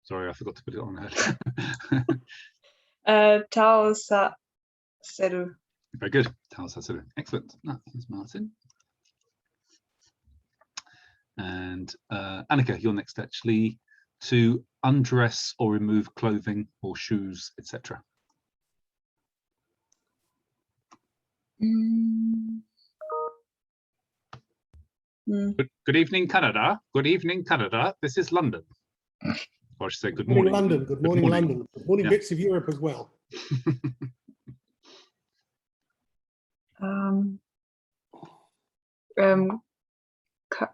Sorry, I forgot to put it on there. 倒させる. Very good. Taosaseru. Excellent. Here's Martin. And Annika, you're next actually. To undress or remove clothing or shoes, etc. Good evening, Canada. Good evening, Canada. This is London. Or I should say good morning. London. Good morning, London. Good morning, yeah. Bits of Europe as well.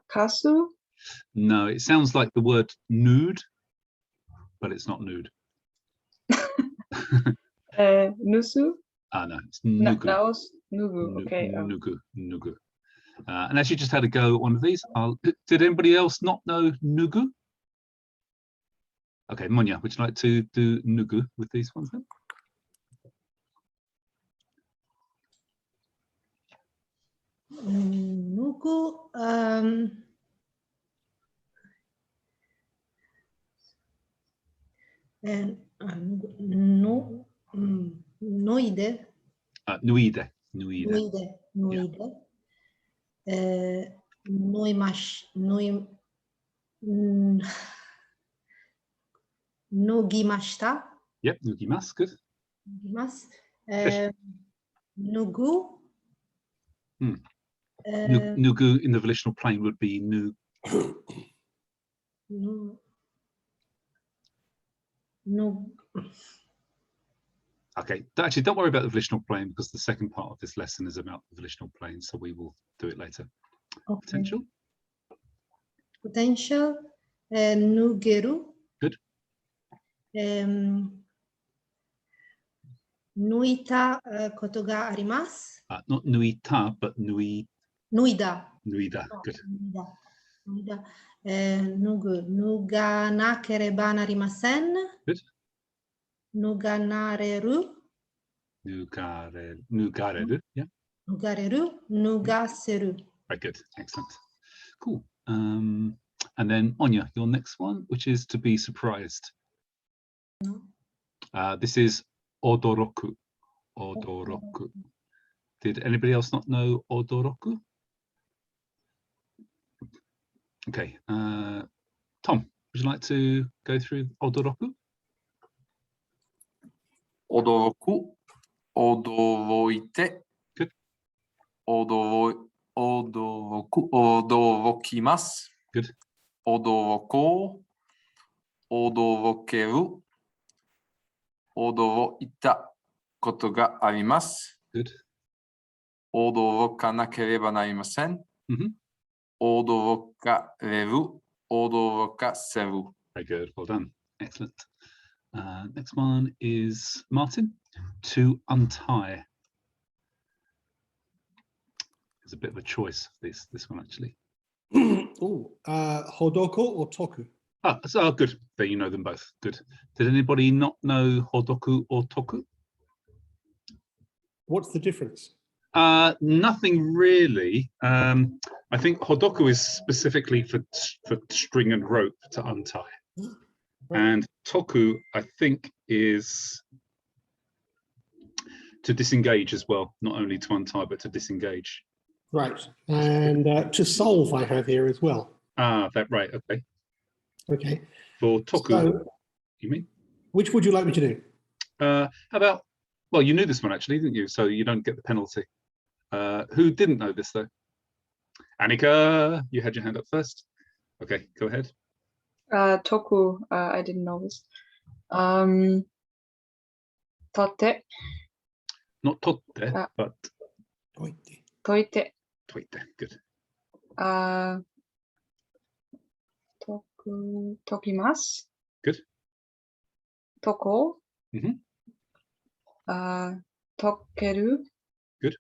Kasu? No, it sounds like the word nude, but it's not nude. Nusu? No, it's nugu. Nugu, okay. Nugu. And as you just had a go at one of these, did anybody else not know nugu? Okay, Monya, would you like to do nugu with these ones then? Nugu, and noide. Nuide. Nugimashita. Yep, nugimasu, good. Nugimasu. Nugu. Nugu in the volitional plane would be nu. Okay, actually, don't worry about the volitional plane because the second part of this lesson is about the volitional plane, so we will do it later. Okay. Potential. Potential. Nugeru. Good. Nuita koto ga arimasu. Not nuita, but nuida. Nuida, good. Nuida. Nuga nakereba narimasen. Good. Nuganareru. Nugareru, yeah. Nugareru. Nugaseru. Very good, excellent. Cool. And then Onya, your next one, which is to be surprised. No. This is odoroku. Odoroku. Did anybody else not know odoroku? Okay. Tom, would you like to go through odoroku? Odoroku, odoroite. Good. Odoroku, odorokimasu. Good. Odoroko, odorokeru, odoroita koto ga arimasu. Good. Odorokanakereba narimasen. Odorokareru, odorokaseru. Very good, well done. Excellent. Next one is Martin. To untie. There's a bit of a choice, this one actually. Hodoko or toku? So good. There you know them both. Good. Did anybody not know hodoku or toku? What's the difference? Nothing really. I think hodoku is specifically for string and rope to untie. Right. And toku, I think, is to disengage as well, not only to untie, but to disengage. Right. And to solve, I have here as well. That right. Okay. Okay. For toku, so, you mean? Which would you like me to do? How about, well, you knew this one actually, didn't you? So you don't get the penalty. Who didn't know this though? Annika, you had your hand up first. Okay, go ahead. Toku, I didn't know this. Tote. Not totte, but toite. Toite. Toite, good. Tokimasu. Good. Toko. Tokeru. Good.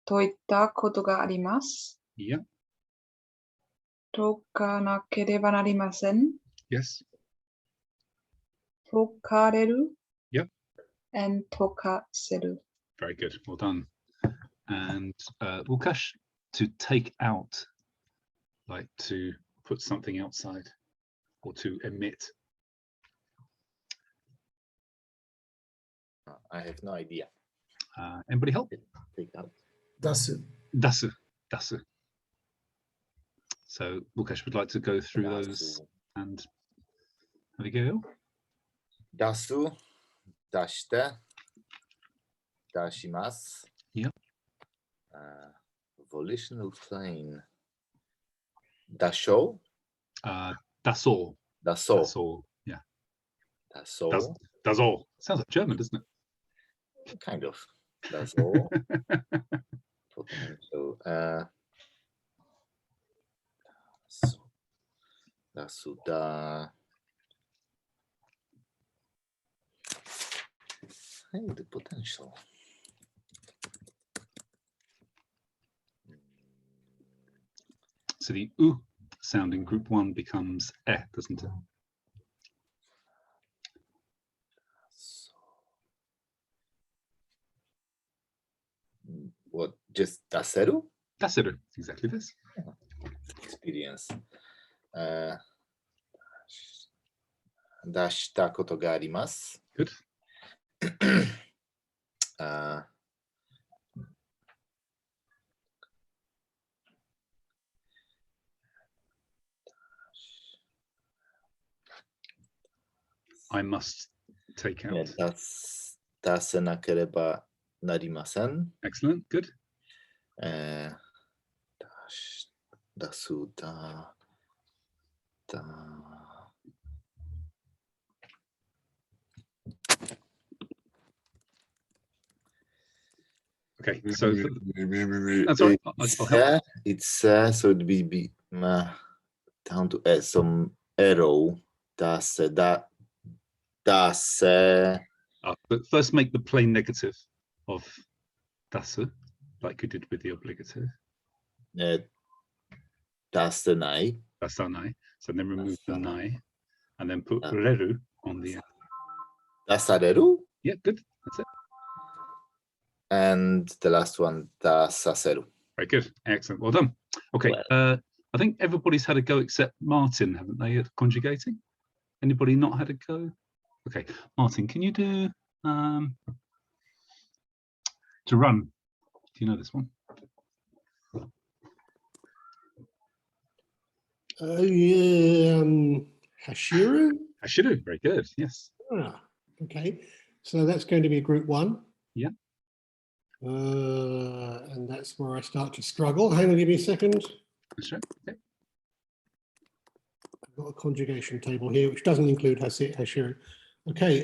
Toita koto ga arimasu. Yeah. Tokanakereba narimasen. Yes. Tokareru. Yep. And tokaseru. Very good. Well done. And Łukasz, to take out, like to put something outside or to emit. I have no idea. Anybody help? Take out. Dasu. Dasu. Dasu. So Lukash would like to go through those Dasu. and have a go. Dasu, dashite, dashimasu. Yeah. Volitional plane. Dasho, Daso. daso, Daso. Yeah. daso. Daso. Sounds like German, doesn't it? Kind of. Daso. Potential. Dasu, da. Hey, the potential. So the U sound in group 1 becomes E, doesn't it? What? Just daseru? Daseru. Exactly this. Experience. 出したことがあります。 Good. I must take out. 出せなければなりません。 Excellent. Good. 出すだ。Okay. So that's all right. I'll help. It's so it'd be down to some arrow. That's But first make the plain negative of dasu, like you did with the obligative. 出せない。 Dasanai. So then remove the nai and then put Ah. reru on the end. 出される。 Yeah, good. That's it. And the last one, 出させる。 Very good. Excellent. Well done. Okay. Well. I think everybody's had a go except Martin, haven't they, at conjugating? Anybody not had a go? Okay. Martin, can you do to run? Do you know this one? Hashiru. Hashiru. Very good. Yes. Okay, so that's going to be group 1. Yeah. And that's where I start to struggle. Hang on, give me a second. That's right. Okay. I've got a conjugation table here, which doesn't include Hashiru. Okay.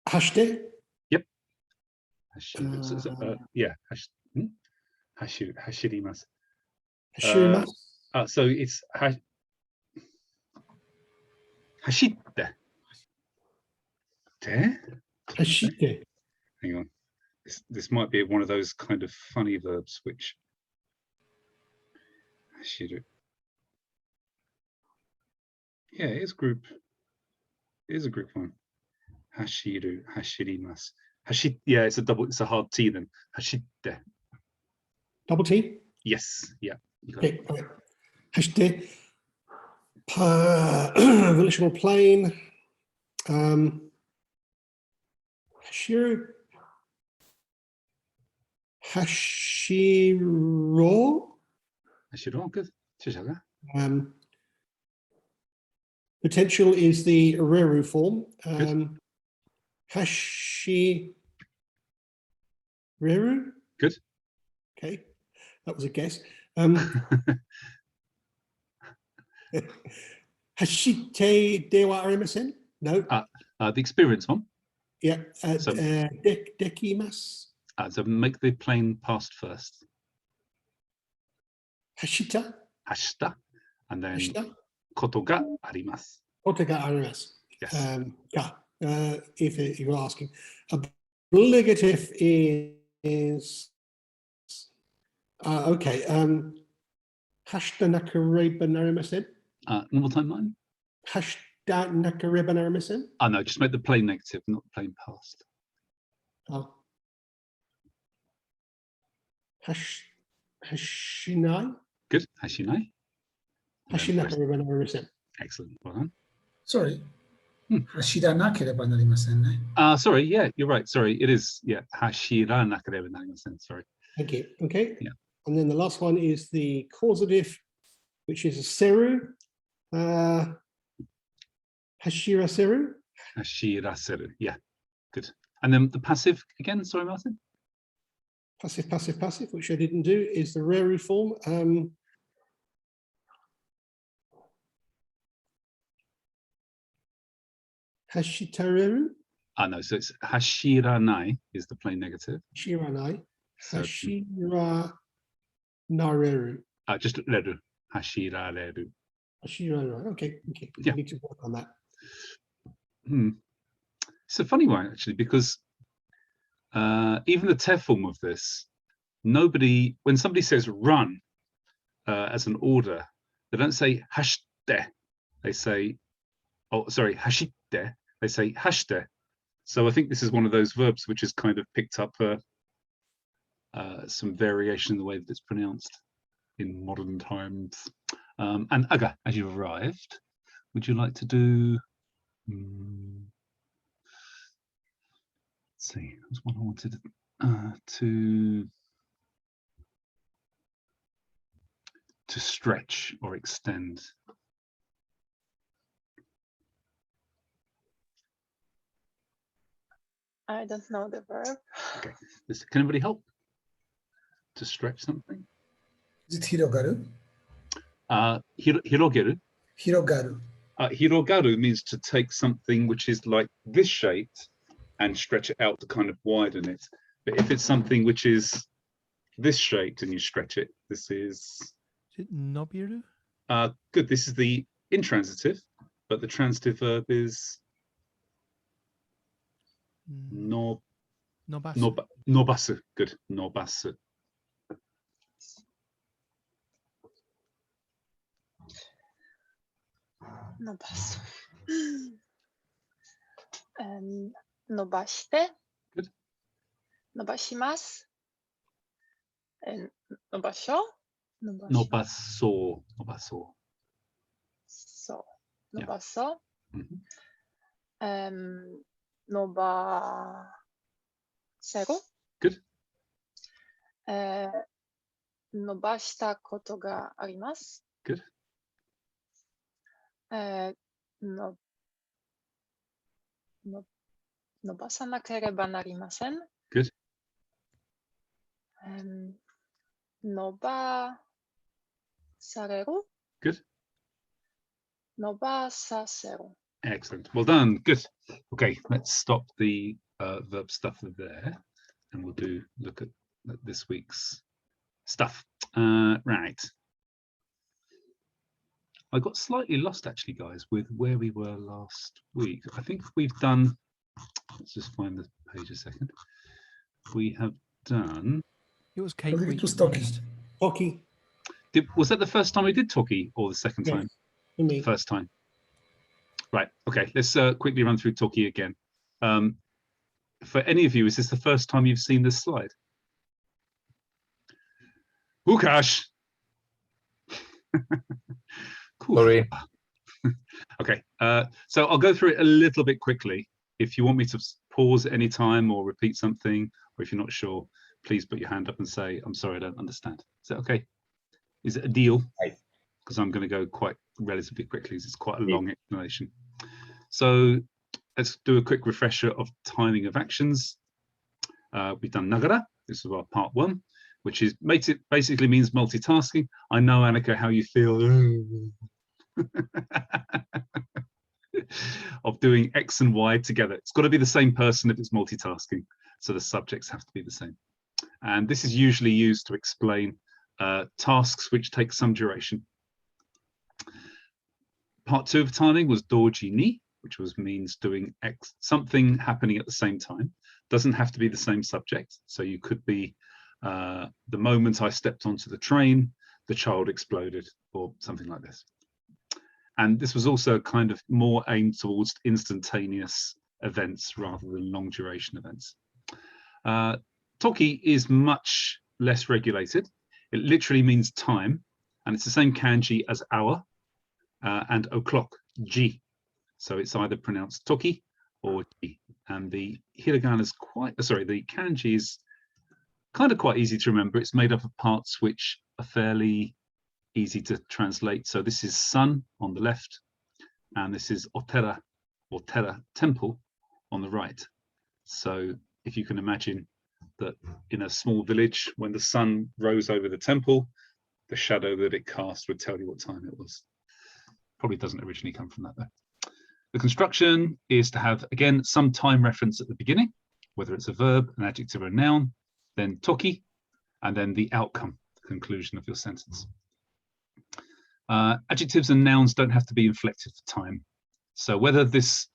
Hashite. Hashiru. Yeah. Hashirimasu. Hashirimasu. So it's hashite. Hashite. Hang on. This might be one of those kind of funny verbs which hashiru. Yeah, it is group. It is a group 1. Hashiru, hashirimasu. Yeah, it's a hard T then. Hashite. Double T. Yes. Yeah. You got it. Okay. Okay. Hashite. Volitional plane. Hashiru. Hashiro. Hashiru. Good. Shijaga. Potential is the reru form. Good. Hashireru. Good. Okay, that was a guess. Hashite dewa arimasen? No. The experience one. Yeah. So- Dekimas. So make the plain past first. Hashita. Hashita. And then Hashita. koto ga arimasu. Otega arimas. Yes. If you're asking. Obligative is okay. Hashta nakareba narimasen. One more time, mine. Hashta nakareba narimasen. No, just make the plain negative, not the plain past. Oh. Hashinai. Good. Hashinai. Hashinaka. Excellent. Well done. Sorry. うん。走らなければなりませんね。 Sorry. Yeah, you're right. Sorry. It is. Yeah. Hashira nakareba narimasen. Sorry. Thank you. Okay. Yeah. And then the last one is the causative, which is seru. Hashira seru. Hashira seru. Yeah. Good. And then the passive again. Sorry, Martin. Passive, passive, passive, which I didn't do, is the reru form. Hashitareru. No. So it's hashiranai is the plain negative. Shiranai. So, Hashira nareru. just reru. Hashirareru. Hashira. Okay. Okay. Yeah. We need to work on that. It's a funny one actually, because even the te form of this, when somebody says run as an order, they don't say hashite. They say, hashite. They say hashite. So I think this is one of those verbs which has kind of picked up some variation in the way that it's pronounced in modern times. And Aga, as you've arrived, would you like to do? Let's see, there's one I wanted to stretch or extend. I don't know the verb. Okay, can anybody help to stretch something? Is it hirogaru? Hirogeru. Hirogaru. Hirogaru means to take something which is like this shaped and stretch it out to kind of widen it. But if it's something which is this shaped and you stretch it, this is nobiru? Good. This is the intransitive, but the transitive verb is nobasu. Good. Nobasu. Nobasu. Nobashite. Good. Nobashimasu. Nobasho. Nobaso. So. Yeah. Nobaso. Mhm. Nobaseru. Good. 伸ばしたことがあります。Good. 伸ばさなければなりません。Good. 伸ばされる。Good. 伸ばさせる。 Excellent. Well done. Good. Okay, let's stop the verb stuff there, and we'll look at this week's stuff. Right. I got slightly lost actually, guys, with where we were last week. I think we've done. Let's just find the page a second. We have done. It was Cake Week. It was Toki. Toki. Was that the first time we did Toki, or the second time? For me. First time. Right. Okay. Let's quickly run through Toki again. For any of you, is this the first time you've seen this slide? Ukash. Cool. Sorry. Okay. So I'll go through it a little bit quickly. If you want me to pause at any time or repeat something, or if you're not sure, please put your hand up and say, I'm sorry, I don't understand. Is that okay? Is it a deal? Because I'm going to go quite relatively quickly. It's quite a long explanation. So let's do a quick refresher of timing of actions. We've done Nagara. This is our part one, which is basically means multitasking. I know, Annika, how you feel of doing X and Y together. It's got to be the same person if it's multitasking. So the subjects have to be the same. And this is usually used to explain tasks which take some duration. Part two of timing was doji ni, which means doing something happening at the same time. Doesn't have to be the same subject. So you could be the moment I stepped onto the train, the child exploded, or something like this. And this was also kind of more aimed towards instantaneous events rather than long duration events. Toki is much less regulated. It literally means time, And it's the same kanji as hour and o'clock, ji. So it's either pronounced toki or ji. And the hiragana is the kanji is kind of quite easy to remember. It's made up of parts which are fairly easy to translate. So this is sun on the left, and this is otera or tera, temple, on the right. So if you can imagine that in a small village, when the sun rose over the temple, the shadow that it cast would tell you what time it was. Probably doesn't originally come from that though. The construction is to have, again, some time reference at the beginning, whether it's a verb, an adjective, or a noun, then toki, and then the outcome, the conclusion of your sentence. Adjectives and nouns don't have to be inflected for time. So whether this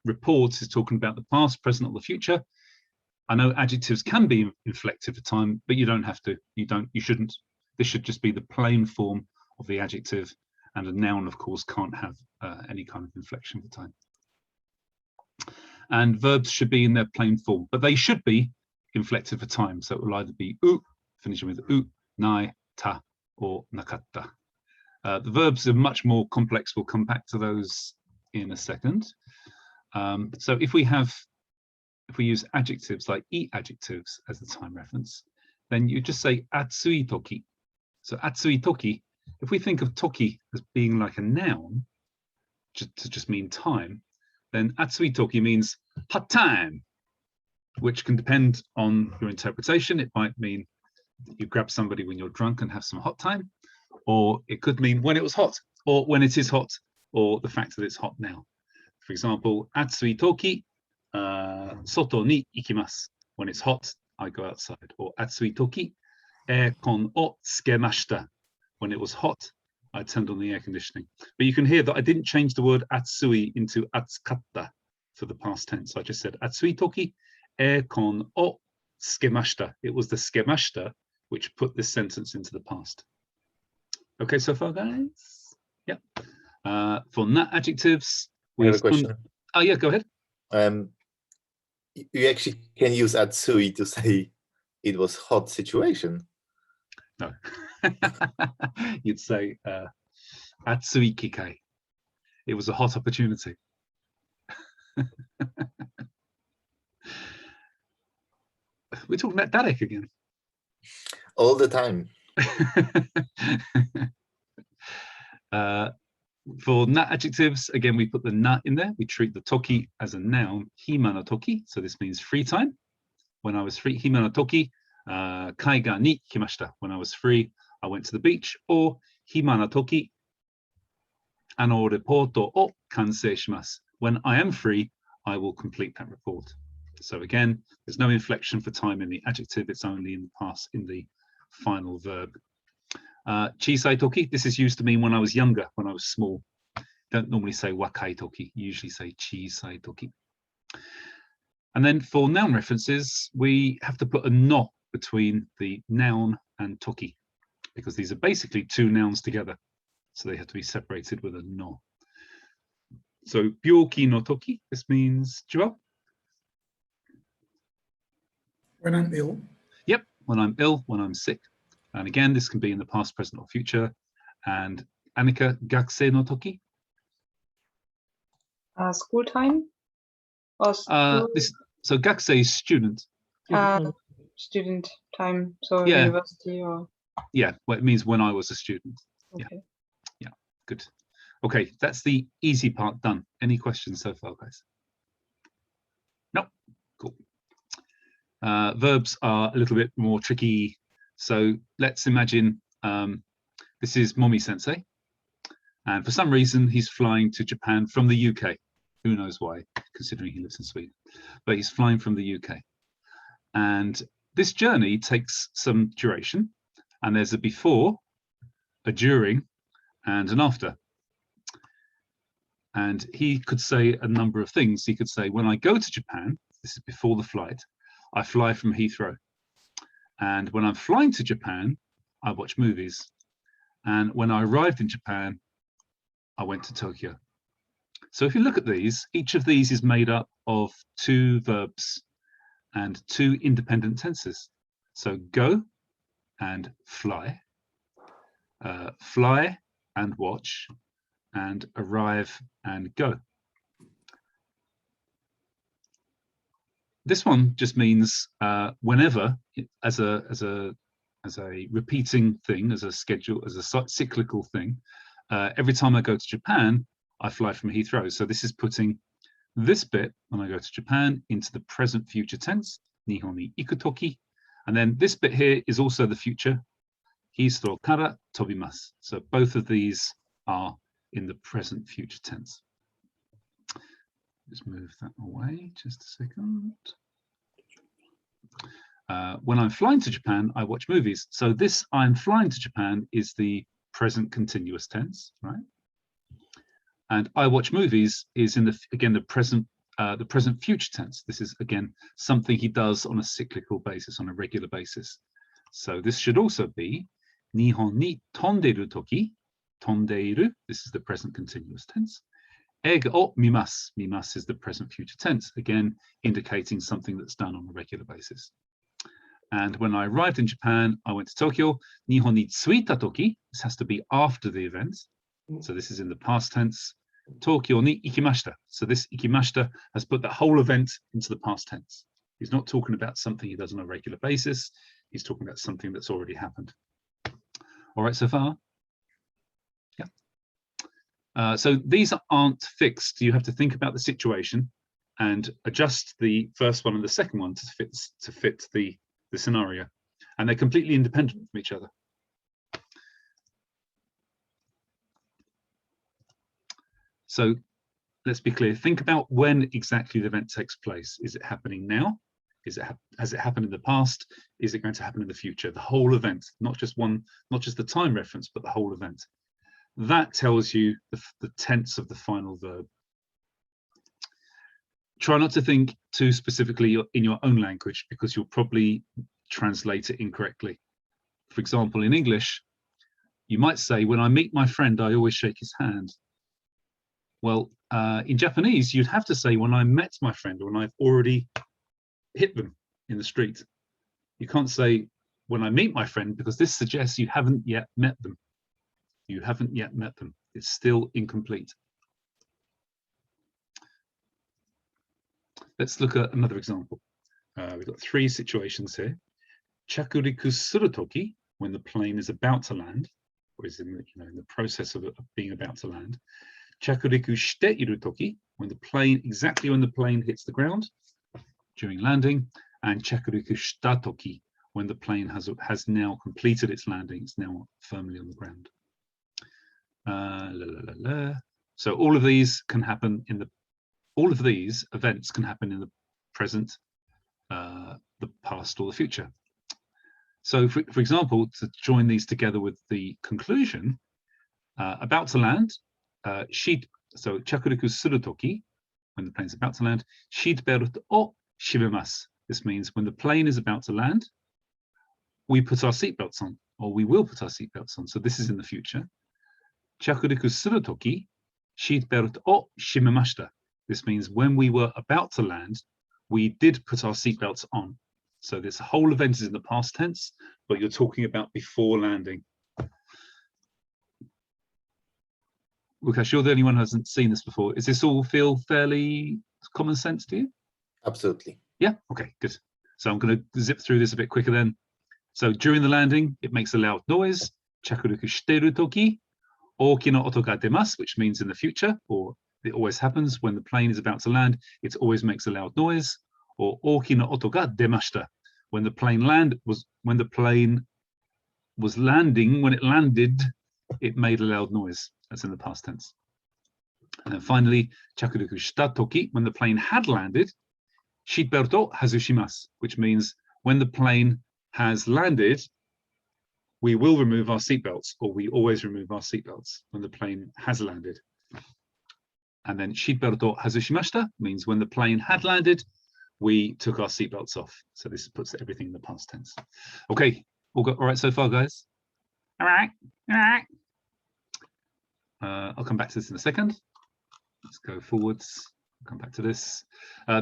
report is talking about the past, present, or the future, I know adjectives can be inflected for time, but you don't have to. You shouldn't. This should just be the plain form of the adjective, and a noun, of course, can't have any kind of inflection for time. And verbs should be in their plain form, but they should be inflected for time. So it will either be u, finishing with u, nai, ta, or nakatta. The verbs are much more complex. We'll come back to those in a second. So if we use adjectives like i adjectives as the time reference, then you just say atsui toki. So atsui toki, if we think of toki as being like a noun, to just mean time, then atsui toki means hot time, which can depend on your interpretation. It might mean that you grab somebody when you're drunk and have some hot time, or it could mean when it was hot, or when it is hot, or the fact that it's hot now. For example, atsui toki, soto ni ikimasu. When it's hot, I go outside. Or atsui toki, aircon o tsukemashita. When it was hot, I turned on the air conditioning. But you can hear that I didn't change the word atsui into atsukatta for the past tense. I just said atsui toki, aircon o tsukemashita. It was the tsukemashita which put this sentence into the past. Okay, so far, guys? Yeah. For not adjectives, I have a question. Oh, yeah, go ahead. You actually can use atsui to say it was hot situation. No. You'd say atsui kikai. It was a hot opportunity. We're talking about Derek again. All the time. For na adjectives, again, we put the na in there. We treat the toki as a noun, hima no toki. So this means free time. When I was free, hima no toki, kaiga ni kimashita. When I was free, I went to the beach. Or hima no toki, ano reporto o kansei shimasu. When I am free, I will complete that report. So again, there's no inflection for time in the adjective. It's only in the past, in the final verb. Chisai toki, this is used to mean when I was younger, when I was small. Don't normally say wakai toki, you usually say chisai toki. And then for noun references, we have to put a no between the noun and toki, because these are basically two nouns together. So they have to be separated with a no. So byoki no toki, this means, Joel? When I'm ill. Yep, when I'm ill, when I'm sick. And again, this can be in the past, present, or future. And Annika, gakusei no toki? School time? Or school, So gakusei is student. student time, so Yeah. university or... Yeah, well, it means when I was a student. Okay. Yeah, good. Okay, that's the easy part done. Any questions so far, guys? No? Cool. Verbs are a little bit more tricky. So let's imagine this is Momi Sensei. And for some reason, he's flying to Japan from the UK. Who knows why, considering he lives in Sweden. But he's flying from the UK. And this journey takes some duration. And there's a before, a during, and an after. And he could say a number of things. He could say, when I go to Japan, this is before the flight, I fly from Heathrow. And when I'm flying to Japan, I watch movies. And when I arrived in Japan, I went to Tokyo. So if you look at these, each of these is made up of two verbs and two independent tenses. So go and fly. fly and watch, and arrive and go. This one just means whenever, as a repeating thing, as a schedule, as a cyclical thing. Every time I go to Japan, I fly from Heathrow. So this is putting this bit when I go to Japan into the present future tense, Nihon ni iku toki, and then this bit here is also the future, Heathrow kara tobimasu. So both of these are in the present future tense. Just move that away just a second. When I'm flying to Japan, I watch movies. So this I'm flying to Japan is the present continuous tense, right? And I watch movies is in the present future tense. This is again something he does on a cyclical basis, on a regular basis. So this should also be Nihon ni tonderu toki. Tondeiru, this is the present continuous tense. Eiga o mimasu. Mimasu is the present future tense, again indicating something that's done on a regular basis. And when I arrived in Japan, I went to Tokyo. Nihon ni tsuita toki. This has to be after the event. So this is in the past tense. Tokyo ni ikimashita. So this ikimashita has put the whole event into the past tense. He's not talking about something he does on a regular basis. He's talking about something that's already happened. All right, so far? Yeah. So these aren't fixed. You have to think about the situation and adjust the first one and the second one to fit the scenario. And they're completely independent from each other. So let's be clear. Think about when exactly the event takes place. Is it happening now? Has it happened in the past? Is it going to happen in the future? The whole event, not just the time reference, but the whole event. That tells you the tense of the final verb. Try not to think too specifically in your own language because you'll probably translate it incorrectly. For example, in English, you might say, when I meet my friend, I always shake his hand. Well, in Japanese, you'd have to say, when I met my friend, or when I've already hit them in the street. You can't say, when I meet my friend, because this suggests you haven't yet met them. You haven't yet met them. It's still incomplete. Let's look at another example. We've got three situations here. Chakuriku suru toki, when the plane is about to land, or is in the process of being about to land. Chakuriku shite iru toki, exactly when the plane hits the ground during landing, and chakuriku shita toki, when the plane has now completed its landing, it's now firmly on the ground. So all of these events can happen in the present, the past, or the future. So for example, to join these together with the conclusion, about to land, so chakuriku suru toki, when the plane's about to land, seatbelt o shimemasu. This means when the plane is about to land, we put our seatbelts on, or we will put our seatbelts on. So this is in the future. Chakuriku suru toki, seatbelt o shimemashita. This means when we were about to land, we did put our seatbelts on. So this whole event is in the past tense, but you're talking about before landing. Lukash, you're the only one who hasn't seen this before. Does this all feel fairly common sense to you? Absolutely. Yeah, okay, good. So I'm going to zip through this a bit quicker then. So during the landing, it makes a loud noise. Chakuriku shiteru toki, oki no oto ga demasu, which means in the future, or it always happens when the plane is about to land, it always makes a loud noise. Or oki no oto ga demashita, when the plane was landing, when it landed, it made a loud noise. That's in the past tense. And then finally, chakuriku shita toki, when the plane had landed, seatbelt o hazushimasu, which means when the plane has landed, we will remove our seatbelts, or we always remove our seatbelts when the plane has landed. And then seatbelt o hazushimashita means when the plane had landed, we took our seatbelts off. So this puts everything in the past tense. Okay, all right so far, guys? All right, all right. I'll come back to this in a second. Let's go forwards. Come back to this.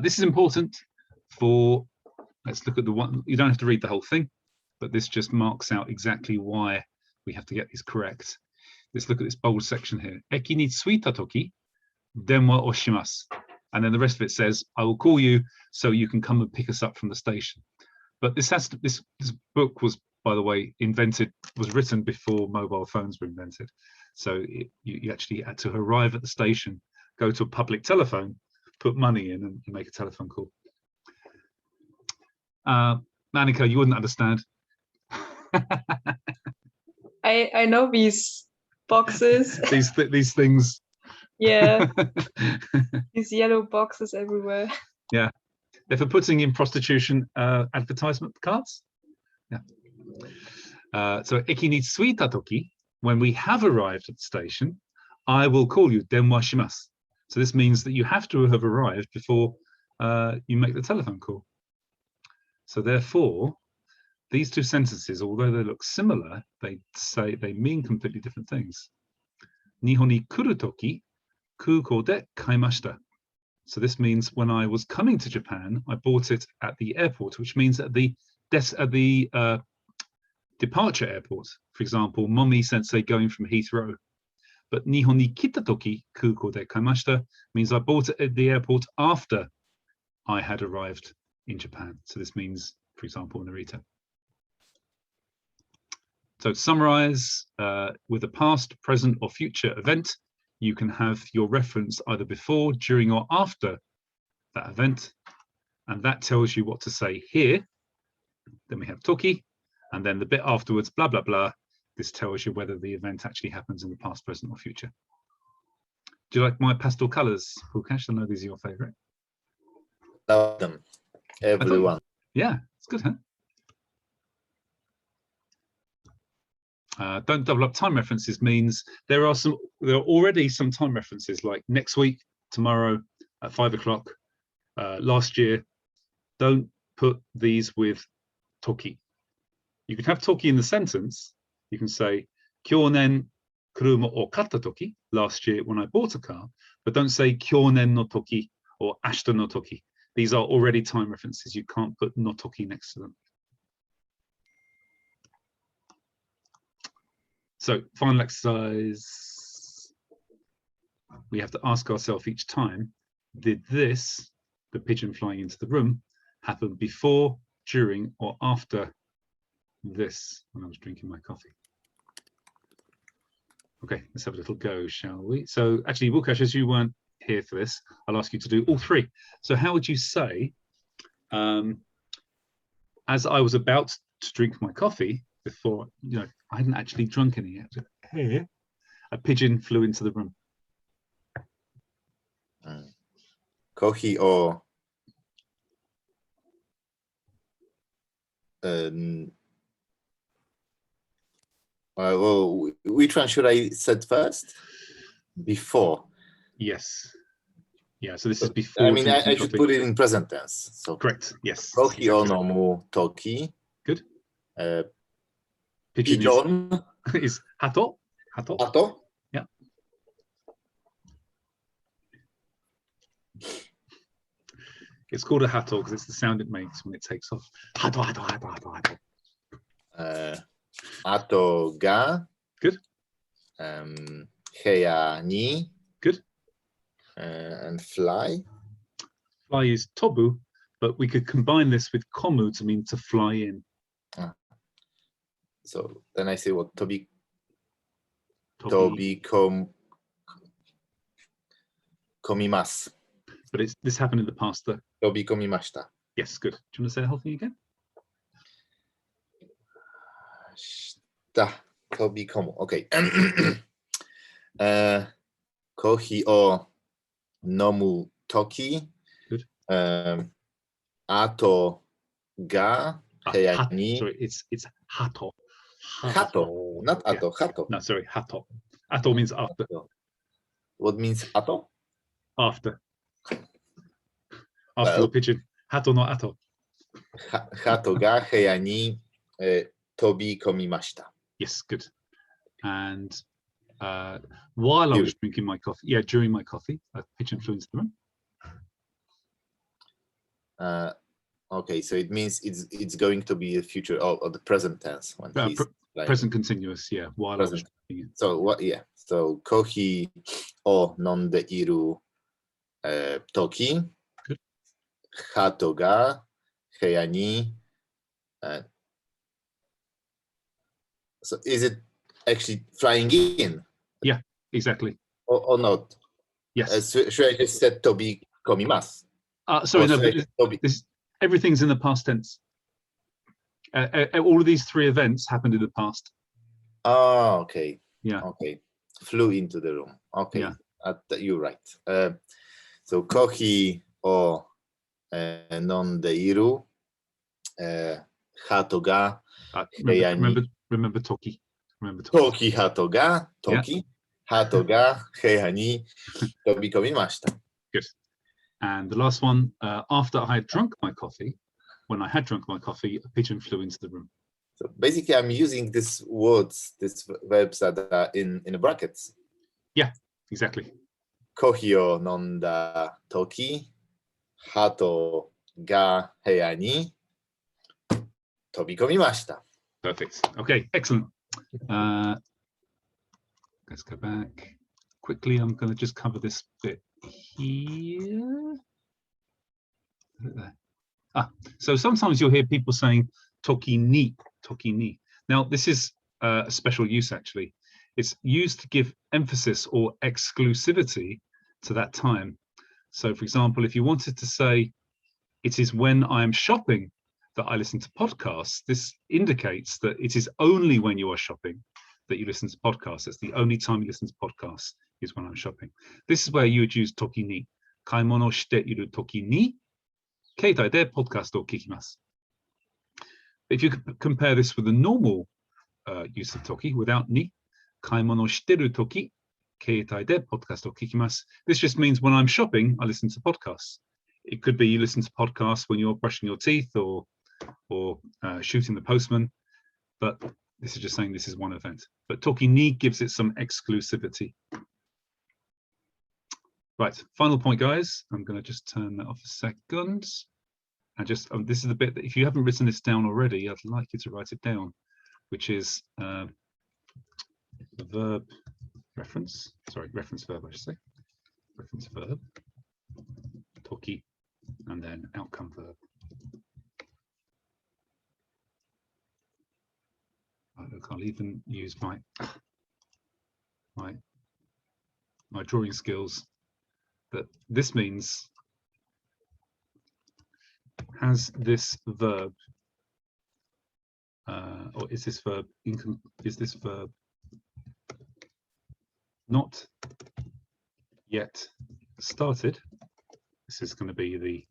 This is important for, let's look at the one, you don't have to read the whole thing, but this just marks out exactly why we have to get these correct. Let's look at this bold section here. Eki ni tsuita toki, denwa o shimasu. And then the rest of it says, I will call you so you can come and pick us up from the station. But this book was, by the way, was written before mobile phones were invented. So you actually had to arrive at the station, go to a public telephone, put money in and make a telephone call. Manika, you wouldn't understand. I know these boxes. these things. Yeah. These yellow boxes everywhere. Yeah. They're for putting in prostitution advertisement cards. Yeah. So eki ni tsuita toki, when we have arrived at the station, I will call you, denwa shimasu. So this means that you have to have arrived before you make the telephone call. So therefore, these two sentences, although they look similar, they mean completely different things. Nihon ni kuru toki, kukou de kaimashita. So this means when I was coming to Japan, I bought it at the airport, which means at the departure airport. For example, Momi Sensei going from Heathrow. But Nihon ni kita toki, kukou de kaimashita means I bought it at the airport after I had arrived in Japan. So this means, for example, Narita. So to summarize, with a past, present, or future event, you can have your reference either before, during, or after that event. And that tells you what to say here. Then we have toki, and then the bit afterwards, blah, blah, blah. This tells you whether the event actually happens in the past, present, or future. Do you like my pastel colors, Pulkash? I know these are your favorite. Love them. Everyone. Yeah, it's good, huh? Don't double up time references means there are already some time references like next week, tomorrow at 5 o'clock, last year. Don't put these with toki. You can have toki in the sentence. You can say kyonen kuruma o katta toki, last year when I bought a car, but don't say kyonen no toki or ashita no toki. These are already time references. You can't put no toki next to them. So final exercise, we have to ask ourselves each time, did this, the pigeon flying into the room, happen before, during, or after this when I was drinking my coffee? Okay, let's have a little go, shall we? So actually, Wukash, as you weren't here for this, I'll ask you to do all three. So how would you say, as I was about to drink my coffee, before, I hadn't actually drunk any yet, here, a pigeon flew into the room. Kohi o well, which one should I set first? Before. Yes. Yeah, so this is before. I mean, I should put it in present tense. So correct, yes. Kohi o nomu toki. Good. Pigeon is hato. Hato. Yeah. It's called a hato because it's the sound it makes when it takes off. Hato, hato, hato, hato, hato. Ato ga. Good. Heya ni. Good. And fly. Fly is tobu, but we could combine this with komu to mean to fly in. So then I say what? Tobi komimasu. But this happened in the past though. Tobi komimashita. Yes, good. Do you want to say the whole thing again? Tobi komu. Okay. Kohi o nomu toki. Good. Ato ga heya ni. Sorry, it's hato. Hato, not ato. Yeah. Hato. No, sorry, hato. Ato means after. What means ato? After. After the pigeon. Hato no ato. Hato ga heya ni tobi komimashita. Yes, good. And while I was drinking my coffee, during my coffee, a pigeon flew into the room. Okay, so it means it's going to be the future or the present tense when Like Present continuous, yeah. While I was present. drinking it. So what? Yeah. So コーヒーを飲んでいる、時、 Good. 鳩が部屋に、so is it actually flying in Exactly. or not? Yes. Should I just say 飛び込みます? Sorry, Or no, should I but just 飛び- this everything's in the past tense. All of these three events happened in the past. Ah, okay. Yeah. Okay. Flew into the room. Okay. Yeah. You're right. So コーヒーを、飲んでいる、鳩が部屋に Remember Toki. Remember Toki. トキ鳩が鳩が部屋に飛び込みました。Good. And the last one, after I had drunk my coffee, when I had drunk my coffee, a pigeon flew into the room. So basically, I'm using these words, these verbs that are in the brackets. Yeah, exactly. コーヒーを飲んだ時、鳩が部屋に飛び込みました。Perfect. Okay, excellent. Let's go back quickly. I'm going to just cover this bit here. There. So sometimes you'll hear people saying toki ni. Now this is a special use actually. It's used to give emphasis or exclusivity to that time. So for example, if you wanted to say it is when I am shopping that I listen to podcasts, this indicates that it is only when you are shopping that you listen to podcasts. It's the only time you listen to podcasts is when I'm shopping. This is where you would use toki ni. Kaimono shite iru toki ni keitai de podcast o kikimasu. If you compare this with the normal use of toki without ni, kaimono shiteru toki keitai de podcast o kikimasu. This just means when I'm shopping, I listen to podcasts. It could be you listen to podcasts when you're brushing your teeth or shooting the postman, but this is just saying this is one event. But toki ni gives it some exclusivity. Right, final point, guys. I'm going to just turn that off a second. And just this is the bit that if you haven't written this down already, I'd like you to write it down, which is the verb reference. Sorry, reference verb, I should say. Reference verb, toki, and then outcome verb. Look, I'll even use my drawing skills. That this means has this verb or is this verb not yet started? This is going to be the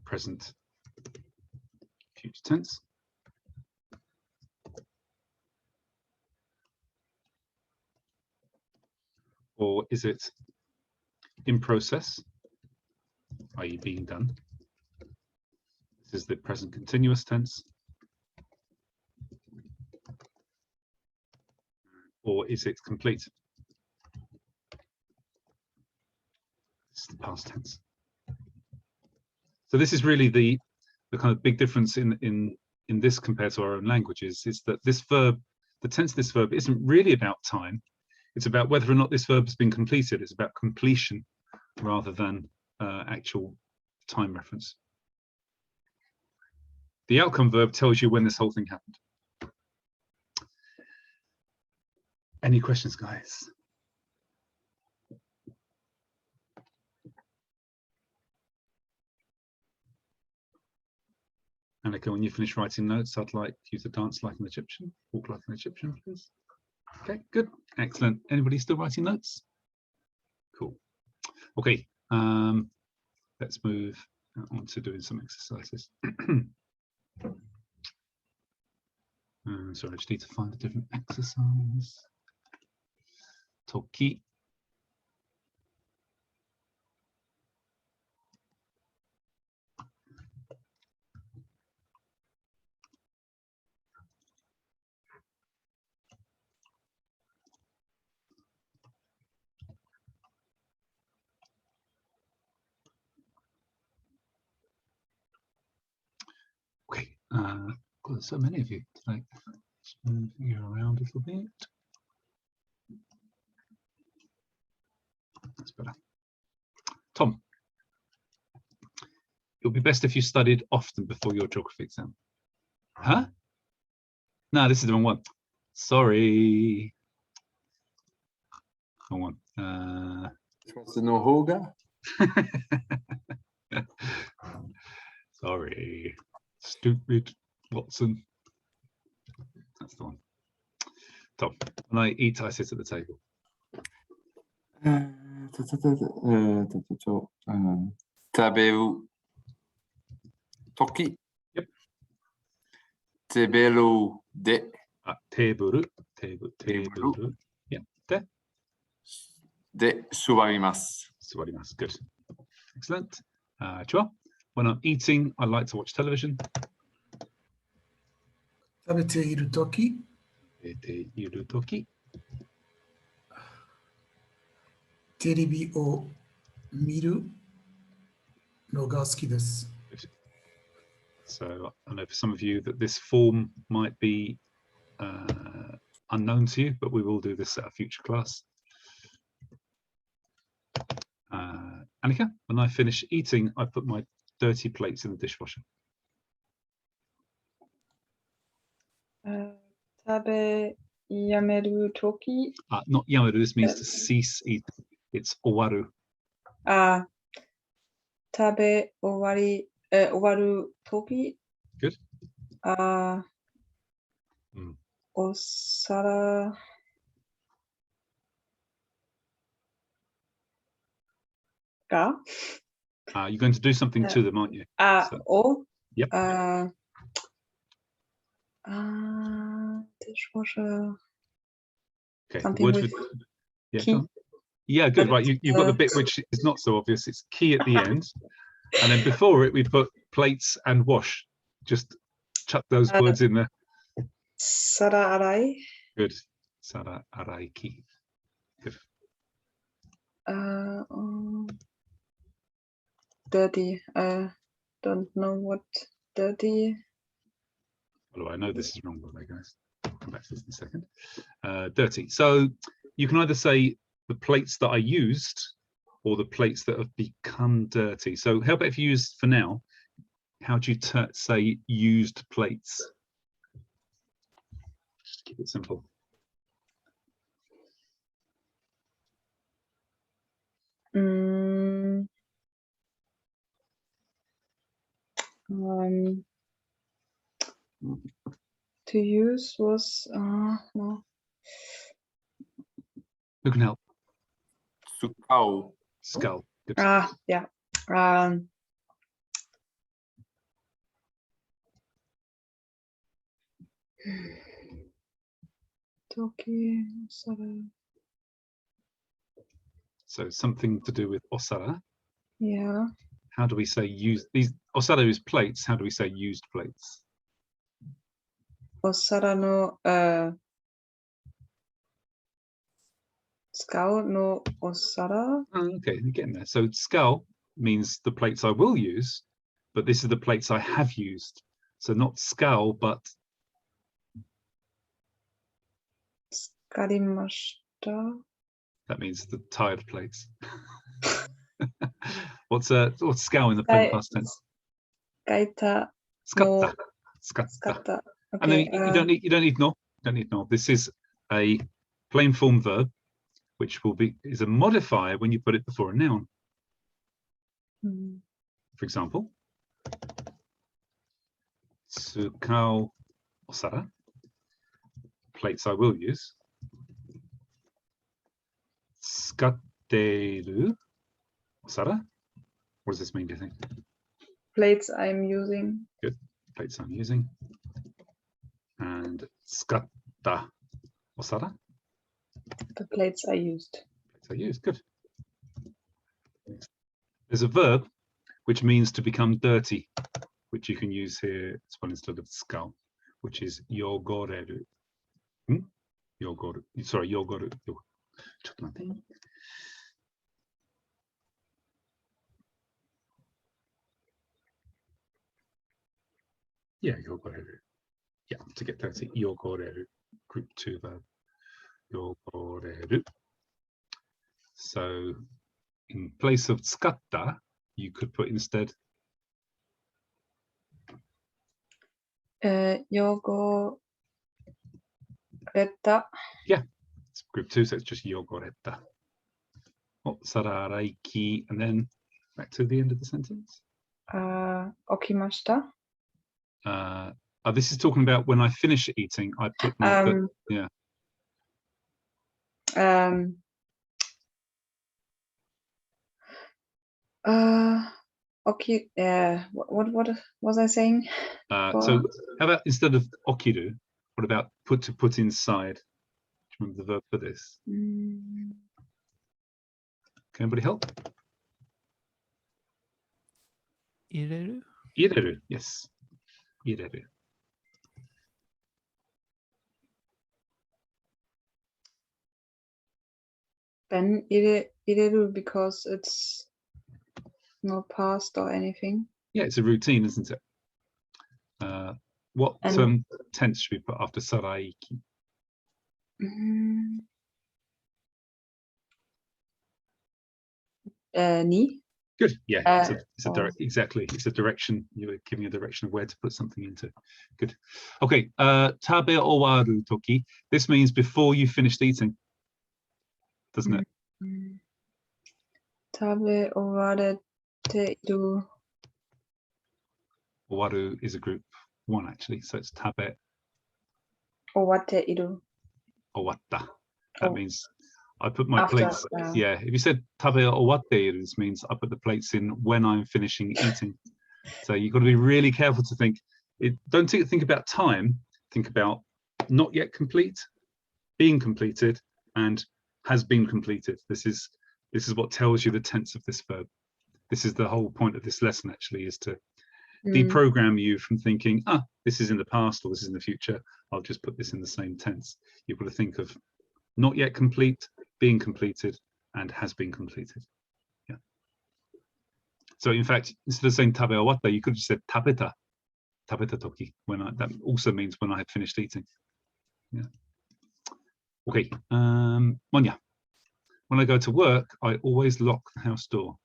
present future tense. Or is it in process, i.e. being done? This is the present continuous tense. Or is it complete? It's the past tense. So this is really the kind of big difference in this compared to our own languages, is that this verb, the tense of this verb isn't really about time. It's about whether or not this verb has been completed. It's about completion rather than actual time reference. The outcome verb tells you when this whole thing happened. Any questions, guys? Annika, when you finish writing notes, I'd like you to dance like an Egyptian, walk like an Egyptian, please. Okay, good, excellent. Anybody still writing notes? Cool. Okay, let's move on to doing some exercises. Sorry, I just need to find a different exercise. Toki. Okay, God, there's so many of you today. Moving you around a little bit. That's better. Tom, it would be best if you studied often before your geography exam. Huh? No, this is the wrong one. Sorry. Wrong one. の方が Sorry. Stupid Watson. That's the one. Tom, when I eat, I sit at the table. 食べるとき Yep. 食べるで Table. Yeah. で座ります Suwarimasu. Good. Excellent. Chua, when I'm eating, I like to watch television. 食べているとき、 Ete iru toki. テレビを見るのが好きです。 So I know for some of you that this form might be unknown to you, but we will do this at a future class. Annika, when I finish eating, I put my dirty plates in the dishwasher. 食べやめるとき、 Not yamaru, this means to cease eating. It's owaru. 食べ終わるとき、 Good. お皿が、 You're going to do something to them, aren't you? So- を、 Yep. dishwasher, Okay. something Word with for, yeah, key. go on. Yeah, good. But Right, you've got the bit which is not so obvious. It's key at the end, and then before it we put plates and wash. Just chuck those words in there. 皿洗い、 Good. Sara araiki. Good. Dirty. Don't know what dirty. Although I know this is wrong, by the way, guys. I'll come back to this in a second. Dirty. So you can either say the plates that I used or the plates that have become dirty. So how about if you use for now, how do you say used plates? Just keep it simple. To use was no. Who can help? 使う Skull. Good. Yeah. Toki, osara. So something to do with osara. Yeah. How do we say use these? Osara is plates. How do we say used plates? お皿の、使うのお皿 Okay, you're getting there. So skull means the plates I will use, but this is the plates I have used. So not skull, but 使いました that means the tired plates. What's skull in the present past tense? 使いた Skatta. 使 Skatta. った And then Okay, you don't need no. Don't need no. This is a plain form verb, which is a modifier when you put it before a noun. For example, tsukau osara, plates I will use. Tsukatteru osara. What does this mean, do you think? plates I'm using. Plates I'm using. And tsukatta osara. The plates I used. Plates I used. Good. There's a verb which means to become dirty, which you can use here as well instead of skull, which is yogoreru. Yogoru. Sorry, yogoru. Yeah, yogoreru. Yeah, to get down to yogoreru, group 2 verb. Yogoreru. So in place of tsukatta, you could put instead 汚れた it's group 2, so it's just yogoretta. Oh, sararaiki, and then back to the end of the sentence. 起きました This is talking about when I finish eating, I put not that, yeah. Okay, what was I saying? So how about instead of okiru, what about to put inside? Do you remember the verb for this? Can anybody help? Ireru? Ireru, yes. Ireru. Then ireru because it's not past or anything. Yeah, it's a routine, isn't it? What And- tense should we put after saraiki? Ni. Good. Yeah, it's a or- exactly. It's a direction. You're giving a direction of where to put something into. Good. Okay. Tabe owaru toki. This means before you finished eating, doesn't it? 食べ終われている Owaru is a group 1 actually, so it's tabe 終わっている owatta. That Oh. means I put my After, plates. Yeah, if you said tabe owatteiru, this means I put the plates in when I'm finishing eating. So you've got to be really careful to think. Don't think about time. Think about not yet complete, being completed, and has been completed. This is what tells you the tense of this verb. This is the whole point of this lesson. Actually, is to deprogram you from thinking, this is in the past or this is in the future. I'll just put this in the same tense. You've got to think of not yet complete, being completed, and has been completed. Yeah. So in fact, instead of saying tabe owatta, you could have said tabeta toki. That also means when I had finished eating. Yeah. Okay. Monya. When I go to work, I always lock the house door.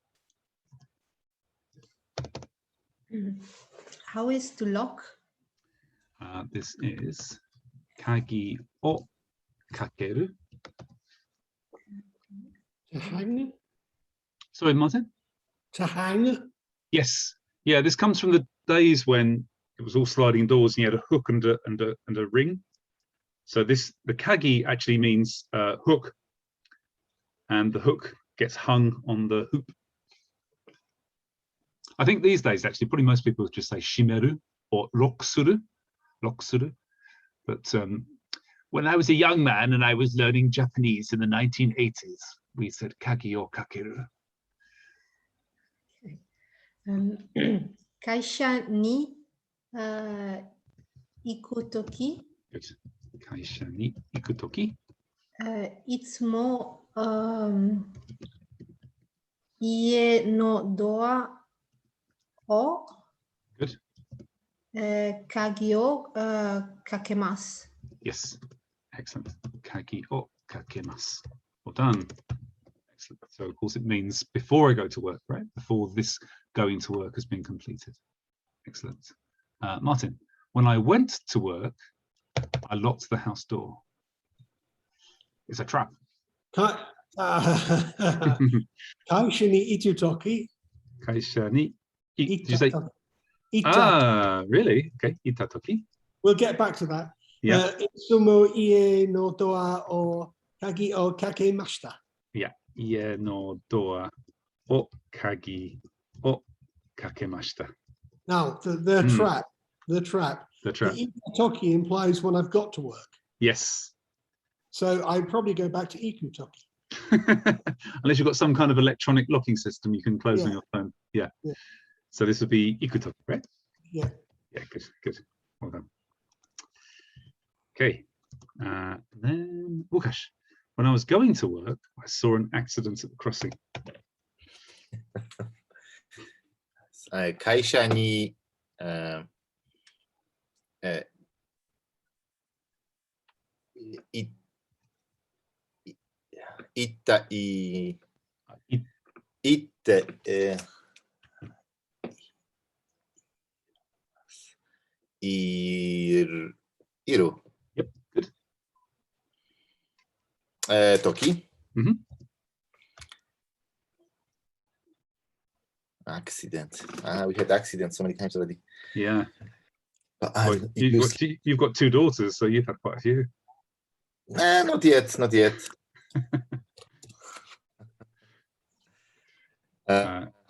How is to lock? This is kagi o kakeru. To hang? Sorry, Martin? To hang? Yes. Yeah, this comes from the days when it was all sliding doors and you had a hook and a ring. So the kagi actually means hook, and the hook gets hung on the hoop. I think these days, actually, probably most people just say shimeru or rokusuru. But when I was a young man and I was learning Japanese in the 1980s, we said kagi o kakeru. 会社に行くとき、会社に行くとき、いつも家のドアを Good. 鍵をかけます。Yes. Excellent. Kagi o kakemasu. Well done. Excellent. So of course it means before I go to work, right? Before this going to work has been completed. Excellent. Martin, when I went to work, I locked the house door. It's a trap. 会社に行くとき。会社に Did you say? 行った Really? Okay. Itatoki. We'll get back to that. Yeah. いつも家のドアを鍵をかけました。Yeah. 家のドアを鍵をかけました。 Now, the trap. The trap. The trap. The ikutoki implies when I've got to work. Yes. So I'd probably go back to ikutoki. Unless you've got some kind of electronic locking system you can close on Yeah. your phone. Yeah. Yeah. So this would be ikutoki, right? Yeah. Yeah, good. Well done. Okay. Then Łukasz. When I was going to work, I saw an accident at the crossing. 会社に、い行ったい行っている Yep, good. 時 Mhm. accident. We had accident so many times already. Yeah. But Well, you've got two daughters, so you've had quite a few. not yet, not yet.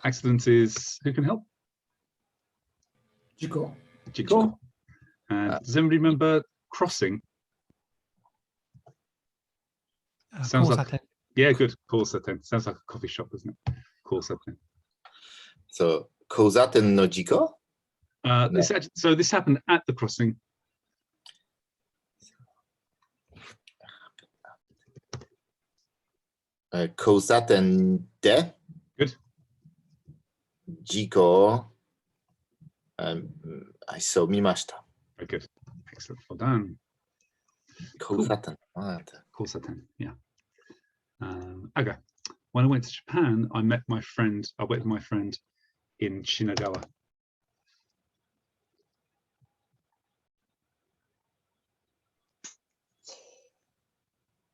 Accident is who can help? 事故 Jiko. And does anybody remember crossing? Sounds like 交差点 yeah, good. Kosaten. Sounds like a coffee shop, doesn't it? Kosaten. So, 交差点の事故 So this happened at the crossing. 交差点で Good. 事故 I saw 見ました Very good. Excellent. Well done. 交差点 Kosaten. Yeah. Okay. When I went to Japan, I went with my friend in Shinagawa.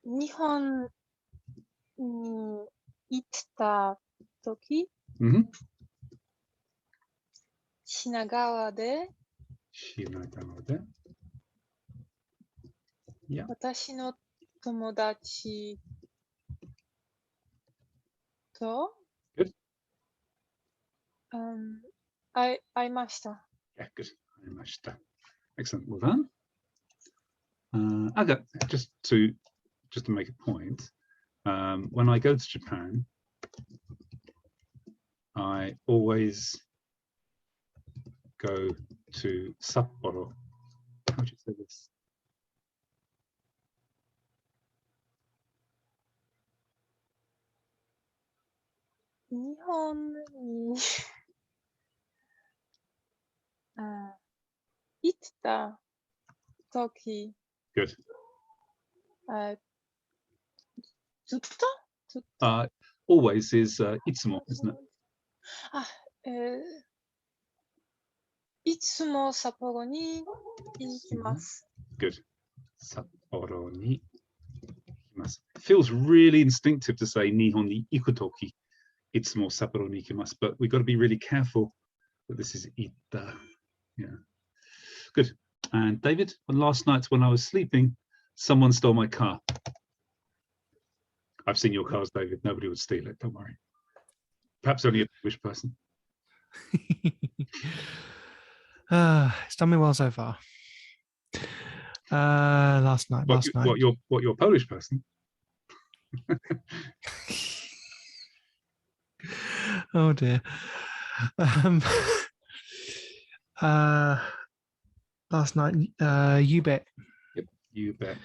日本に行った時、 Mm-hmm. 品川で Shinagawa there. Yeah. 私の友達と Good. 会いました。 Yeah, good. Excellent. Well done. Okay, just to make a point, when I go to Japan, I always go to Sapporo. How do you say this? 日本に行った時、 Good. ずっと Always is itsumo, isn't it? いつも札幌に行きます。 Good. Sapporo ni ikimasu. Feels really instinctive to say Nihon ni ikutoki. Itsumo Sapporo ni ikimasu, but we've got to be really careful that this is ita. Yeah. Good. And David, last night when I was sleeping, someone stole my car. I've seen your cars, David. Nobody would steal it. Don't worry. Perhaps only a Jewish person. It's done me well so far. Last night. What, you're a Polish person? Oh dear. Last night, you bet. Yep, you bet.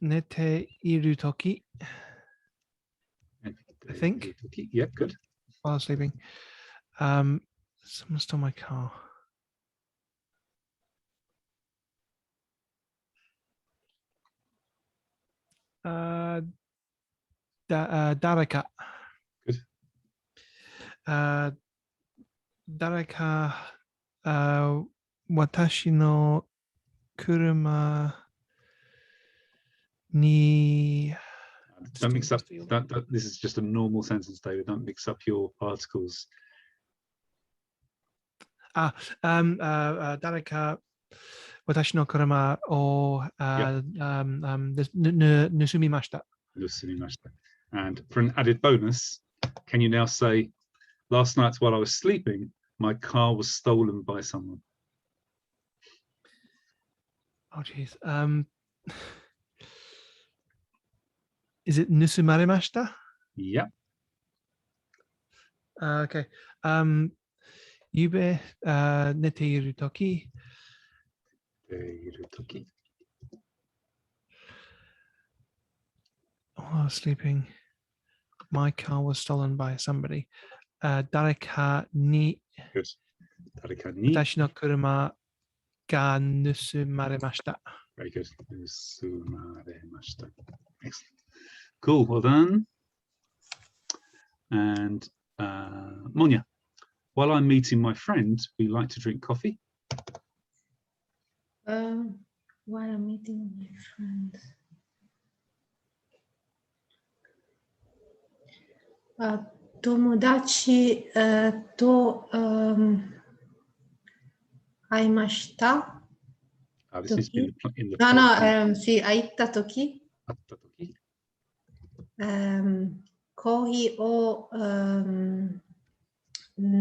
Nete iru toki, I think. Yeah, good. While I was sleeping. Someone stole my car. Dareka. Good. Dareka, watashi no kuruma ni. Don't mix up that. This is just a normal sentence, David. Don't mix up your articles. Dareka watashi no kuruma o nusumimashita. And for an added bonus, can you now say, last night while I was sleeping, my car was stolen by someone? Oh geez. Is it nusumarimashita? Yeah. Okay. Yube nete iru toki. While I was sleeping, my car was stolen by somebody. Dareka ni. Good. 誰かに。私の車が盗まれました。Very good. 盗まれました。Excellent. Cool. Well done. And Monya, while I'm meeting my friend, we like to drink coffee. While I'm meeting my friends. 友達と会いました。This is in the sì, 会ったとき。会ったとき。コーヒーを飲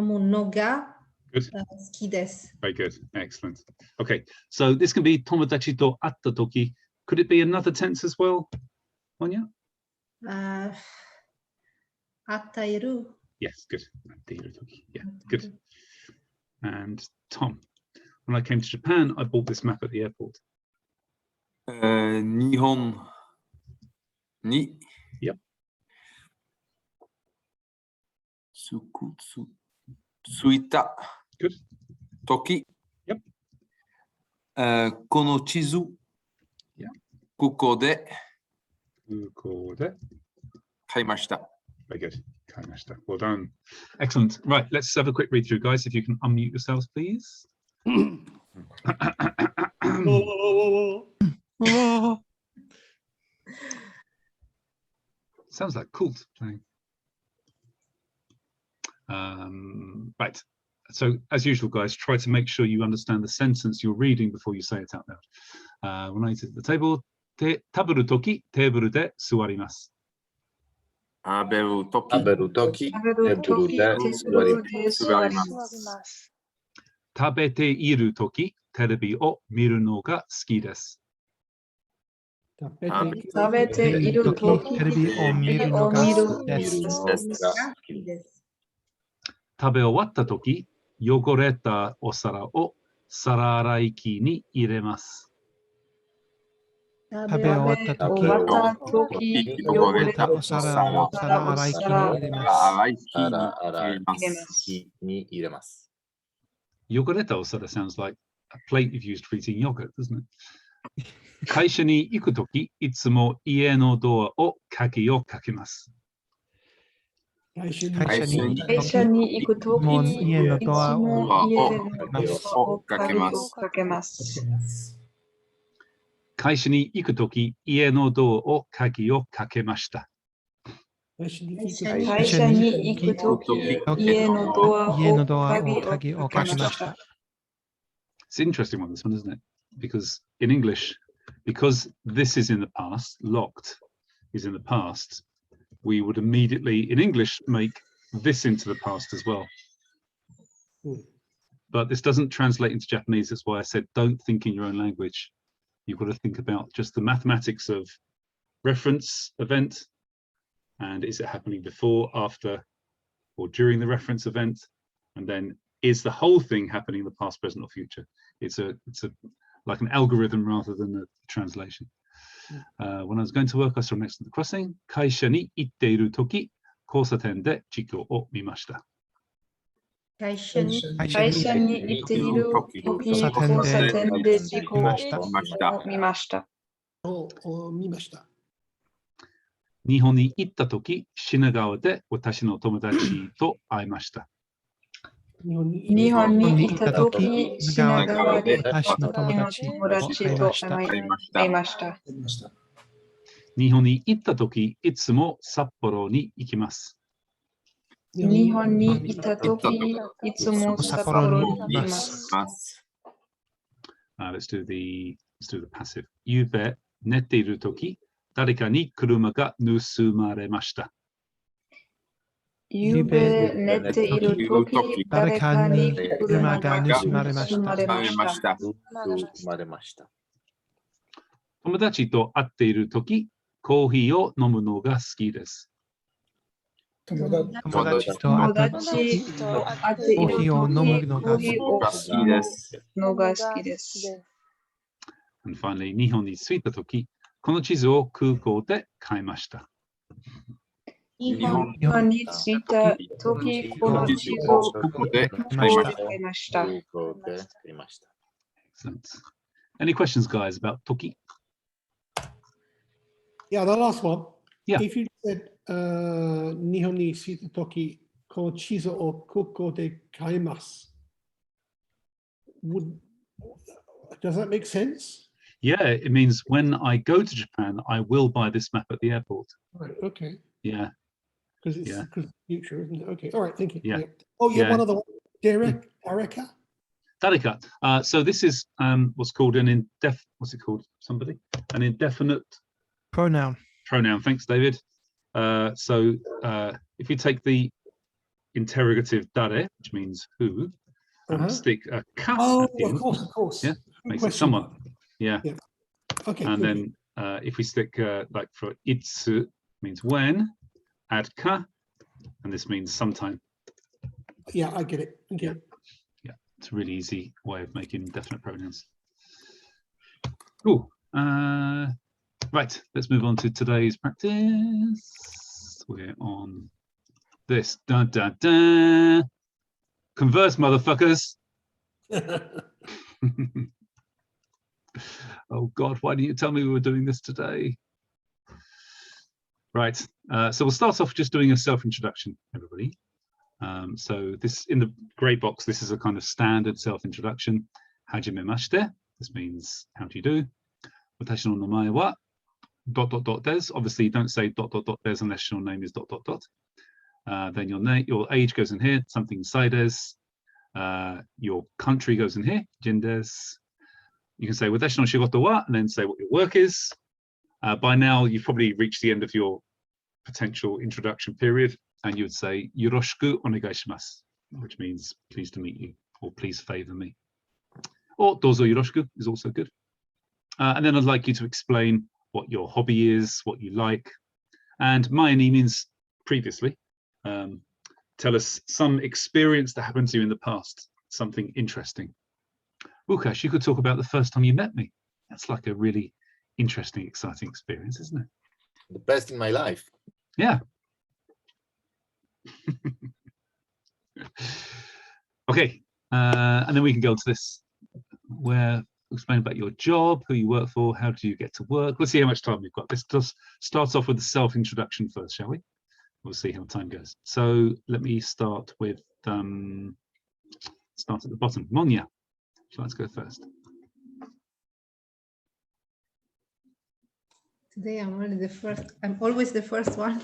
むのが Good. 好きです。Very good. Excellent. Okay, so this can be 友達と会ったとき. Could it be another tense as well, Monya? 会っている。Yes, good. 会っているとき. Yeah, good. And Tom, when I came to Japan, I bought this map at the airport. 日本に Yep. 着いた Good. 時 Yep. この地図 Yeah. ここで空港で買いました。 Very good. 買いました. Well done. Excellent. Right, let's have a quick read through, guys. If you can unmute yourselves, please. Sounds like Kult playing. Right. So, as usual, guys, try to make sure you understand the sentence you're reading before you say it out loud. When I sit at the table, 食べるとき、テーブルで座ります。食べるとき、食べるとき、テーブルで座ります。食べているとき、テレビを見るのが好きです。食べているとき、テレビを見るのが好きです。食べ終わったとき、汚れたお皿を皿洗い機に入れます。食べ終わったとき、汚れたお皿を皿洗い機に入れます。皿洗い機に入れます。汚れたお皿 sounds like a plate you've used for eating yogurt, doesn't it? 会社に行くとき、いつも家のドアを鍵をかけます。会社に行くとき、家のドアをかけます。会社に行くとき、家のドアを鍵をかけました。会社に行くとき、家のドアを鍵をかけました。It's an interesting one, this one, isn't it? Because in English, because this is in the past, locked is in the past, we would immediately, in English, make this into the past as well. But this doesn't translate into Japanese. That's why I said don't think in your own language. You've got to think about just the mathematics of reference event, and is it happening before, after, or during the reference event, and then is the whole thing happening in the past, present, or future? It's a like an algorithm rather than a translation. When I was going to work, I saw next to the crossing. 会社に行っているとき、交差点で地区を見ました。会社に行っているとき、交差点で事故を見ました。日本に行ったとき、品川で私の友達と会いました。日本に行ったとき、品川で私の友達と会いました。日本に行ったとき、いつも札幌に行きます。日本に行ったとき、いつも札幌に行きます。Let's do the passive. ゆうべ寝ているとき、誰かに車が盗まれました。ゆうべ寝ているとき、誰かに車が盗まれました。友達と会っているとき、コーヒーを飲むのが好きです。友達と会っているとき、コーヒーを飲むのが好きです。And finally, 日本に着いたとき、この地図を空港で買いました。日本に着いた時、この地図を空港で買いました。空港で買いました。Excellent. Any questions, guys, about Toki? Yeah, the last one. Yeah. If you said Nihon ni shita toki ko chizu o kuko de kaimasu, does that make sense? Yeah, it means when I go to Japan, I will buy this map at the airport. Right, okay. Yeah. Because it's future, isn't it? Okay, all right, thank you. Yeah. Oh, yeah, Yeah. one other one. Dareka? Dareka. So this is what's called an what's it called? Somebody? An indefinite pronoun. Pronoun. Thanks, David. So if you take the interrogative dare, which means who, and stick a ka at the end. Of course. Yeah, makes it someone. Yeah. Okay. And then if we stick like for itsu, means when, add ka, and this means sometime. Yeah, I get it. Yeah, it's a really easy way of making definite pronouns. Cool. Right, let's move on to today's practice. We're on this. Converse, motherfuckers. Oh God, why didn't you tell me we were doing this today? Right, so we'll start off just doing a self-introduction, everybody. So this, in the grey box, this is a kind of standard self-introduction. Hajimemashite. This means, how do you do? Watashi no namae wa des. Obviously, you don't say ... des unless your name is ... Then your age goes in here, something saides. Your country goes in here, jindes. You can say watashi no shigoto wa, and then say what your work is. By now, you've probably reached the end of your potential introduction period, and you would say yoroshiku onegai shimasu, which means pleased to meet you, or please favor me. Or dozo yoroshiku is also good. And then I'd like you to explain what your hobby is, what you like. And Mayani means previously. Tell us some experience that happened to you in the past, something interesting. Lukash, you could talk about the first time you met me. That's like a really interesting, exciting experience, isn't it? The best in my life. Yeah. Okay, and then we can go to this, where explain about your job, who you work for, how do you get to work. Let's see how much time we've got. Let's just start off with the self-introduction first, shall we? We'll see how time goes. So let me start with start at the bottom. Monya, so let's go first. Today I'm really the first. I'm always the first one.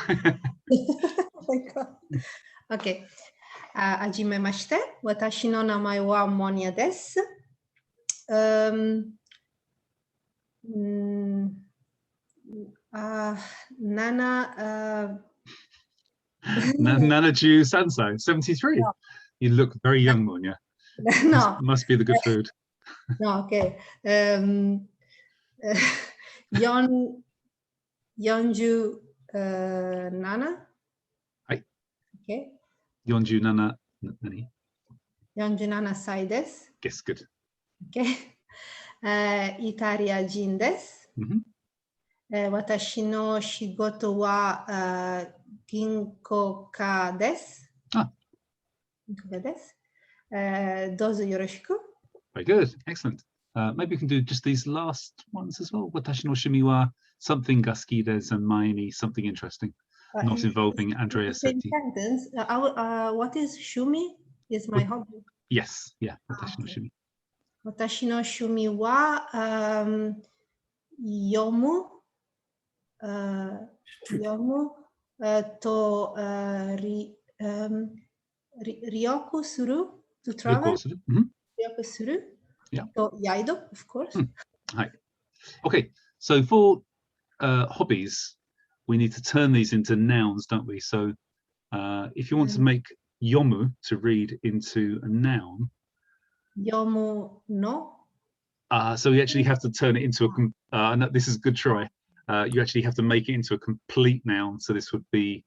Oh my God. Okay. Hajimemashite. Watashi no namae wa Monya desu. Nanaju Sansai, 73. No. You look very young, Monya. No. Must be the good food. No, okay. Yonju Nana. Hi. Okay. Yonju Nana. Nani? Yonju Nana sai desu. Yes, good. Okay. Italia jin desu. Watashi no shigoto wa ginkoka desu. Ah. Ginkoka desu. Dozo yoroshiku. Very good. Excellent. Maybe we can do just these last ones as well. Watashi no shimi wa something ga suki desu and Mayani something interesting, not involving Andrea Setti. What is shumi? Is my hobby. Yes. Yeah. Watashi no shumi. Watashi no shumi wa yomu. To ryoku suru, to travel. Ryoku suru. Yeah. To yaido, of course. Hi. Okay, so for hobbies, we need to turn these into nouns, don't we? So if you want to make yomu to read into a noun. Yomu no. So you actually have to turn it into a, no, this is a good try. You actually have to make it into a complete noun. So this would be.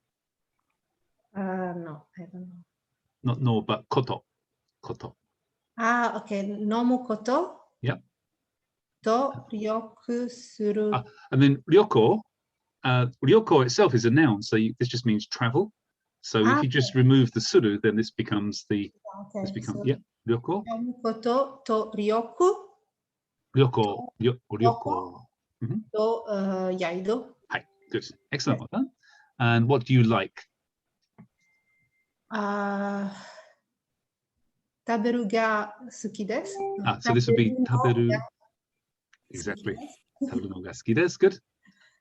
No, I don't know. Not no, but koto. Koto. Okay. Nomu koto. Yep. とryoku suru. And then ryoko, ryoko itself is a noun, so this just means travel. So if you just remove the suru, then this becomes ryoko. こととryoku Ryoko. Ryoko. Mhm. とyaido. Hi, good. Excellent. Well done. And what do you like? 食べるが好きです。So this would be taberu. Exactly. Taberu no ga suki desu. Good.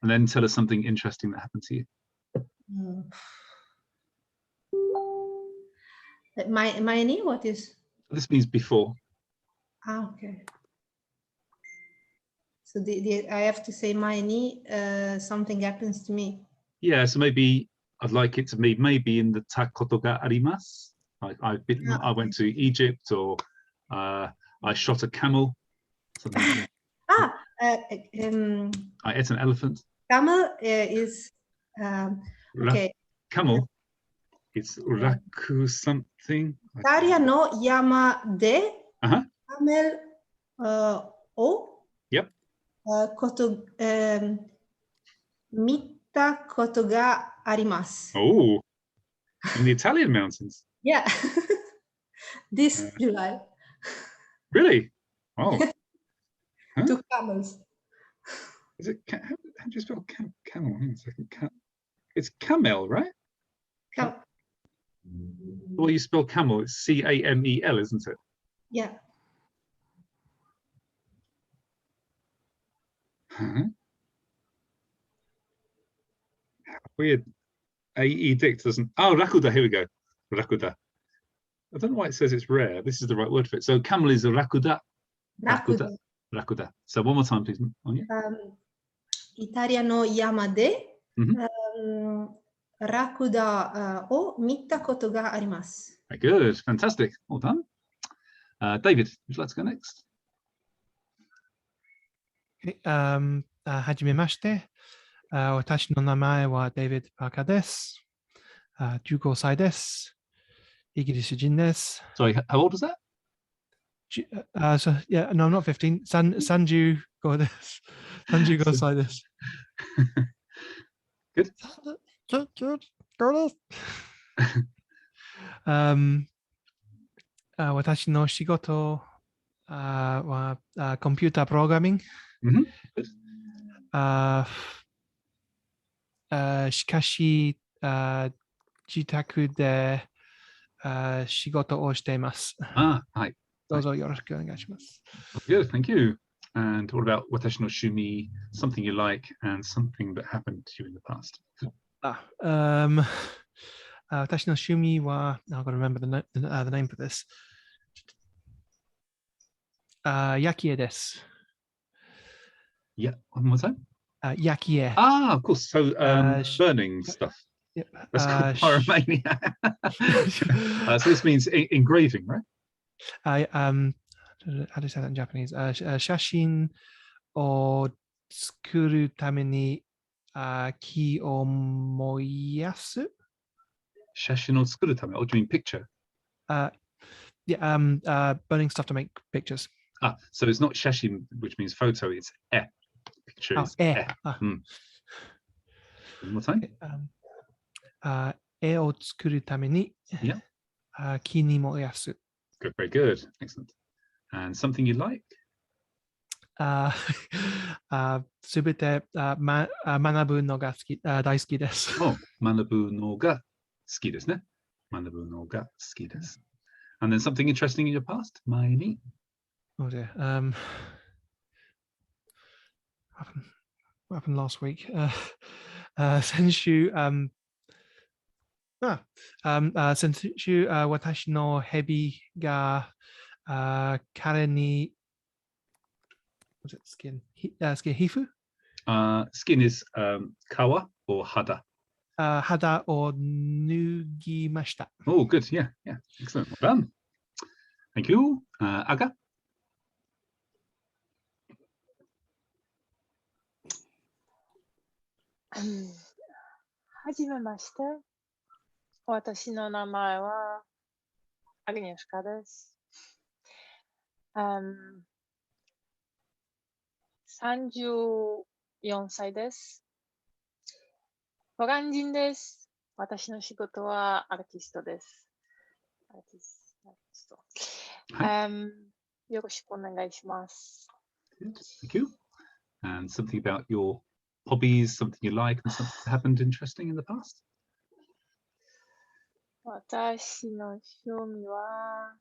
And then tell us something interesting that happened to you. Maeni, what is? This means before. Okay. So I have to say maeni, something happens to me. Yeah, so maybe I'd like it to be maybe in the takoto ga arimasu. I went to Egypt, or I shot a camel. Like I ate an elephant. Camel is okay. Camel. It's raku something. Italia no yama de camel o. Yep. Koto mita koto ga arimasu. Oh, in the Italian mountains. Yeah. This July. Really? Oh. Two camels. Is it? How do you spell camel? Hang on a second. It's camel, right? The way you spell camel, it's C-A-M-E-L, isn't it? Yeah. Weird. A-E dict doesn't. Oh, rakuda. Here we go. Rakuda. I don't know why it says it's rare. This is the right word for it. So camel is a rakuda. Rakuda. Rakuda. So one more time, please. Italia no yama de rakuda o mita koto ga arimasu. Very good. Fantastic. Well done. David, would you like to go next? Hajimemashite. 私の名前はデイビッド・パーカーです。15歳です。イギリス人です。Sorry, how old was that? So, yeah, no, I'm not 15. 35です。35歳です。Good. Good. 私の仕事はコンピュータープログラミング。しかし、自宅で仕事をしています。はい。どうぞよろしくお願いします。Good, thank you. And what about watashi no shumi, something you like and something that happened to you in the past? 私の趣味は、I'm going to remember the name for this. 焼き絵です。Yeah, one more time. 焼き絵。Of course. So burning stuff. Yep. That's called pyromania. So this means engraving, right? How do you say that in Japanese? 写真を作るために木を燃やす。写真を作るため. Or do you mean picture? Burning stuff to make pictures. So it's not shashin, which means photo. It's picture. One more time. 絵を作るために木に燃やす。Good, very good. Excellent. And something you like? すべて学ぶのが大好きです。学ぶのが好きですね。学ぶのが好きです。And then something interesting in your past? 前に。Oh dear. What happened last week? 先週、先週、私の蛇が彼に、was it skin? Skin 皮膚? Skin is 皮 or 肌. 肌を脱ぎました。Oh, good. Yeah. Excellent. Well done. Thank you. Aga? はじめまして。私の名前はアグニェシカです。34歳です。トラン人です。私の仕事はアーティストです。アーティスト。よろしくお願いします。Thank you. And something about your hobbies, something you like, and something that happened interesting in the past? 私の趣味は、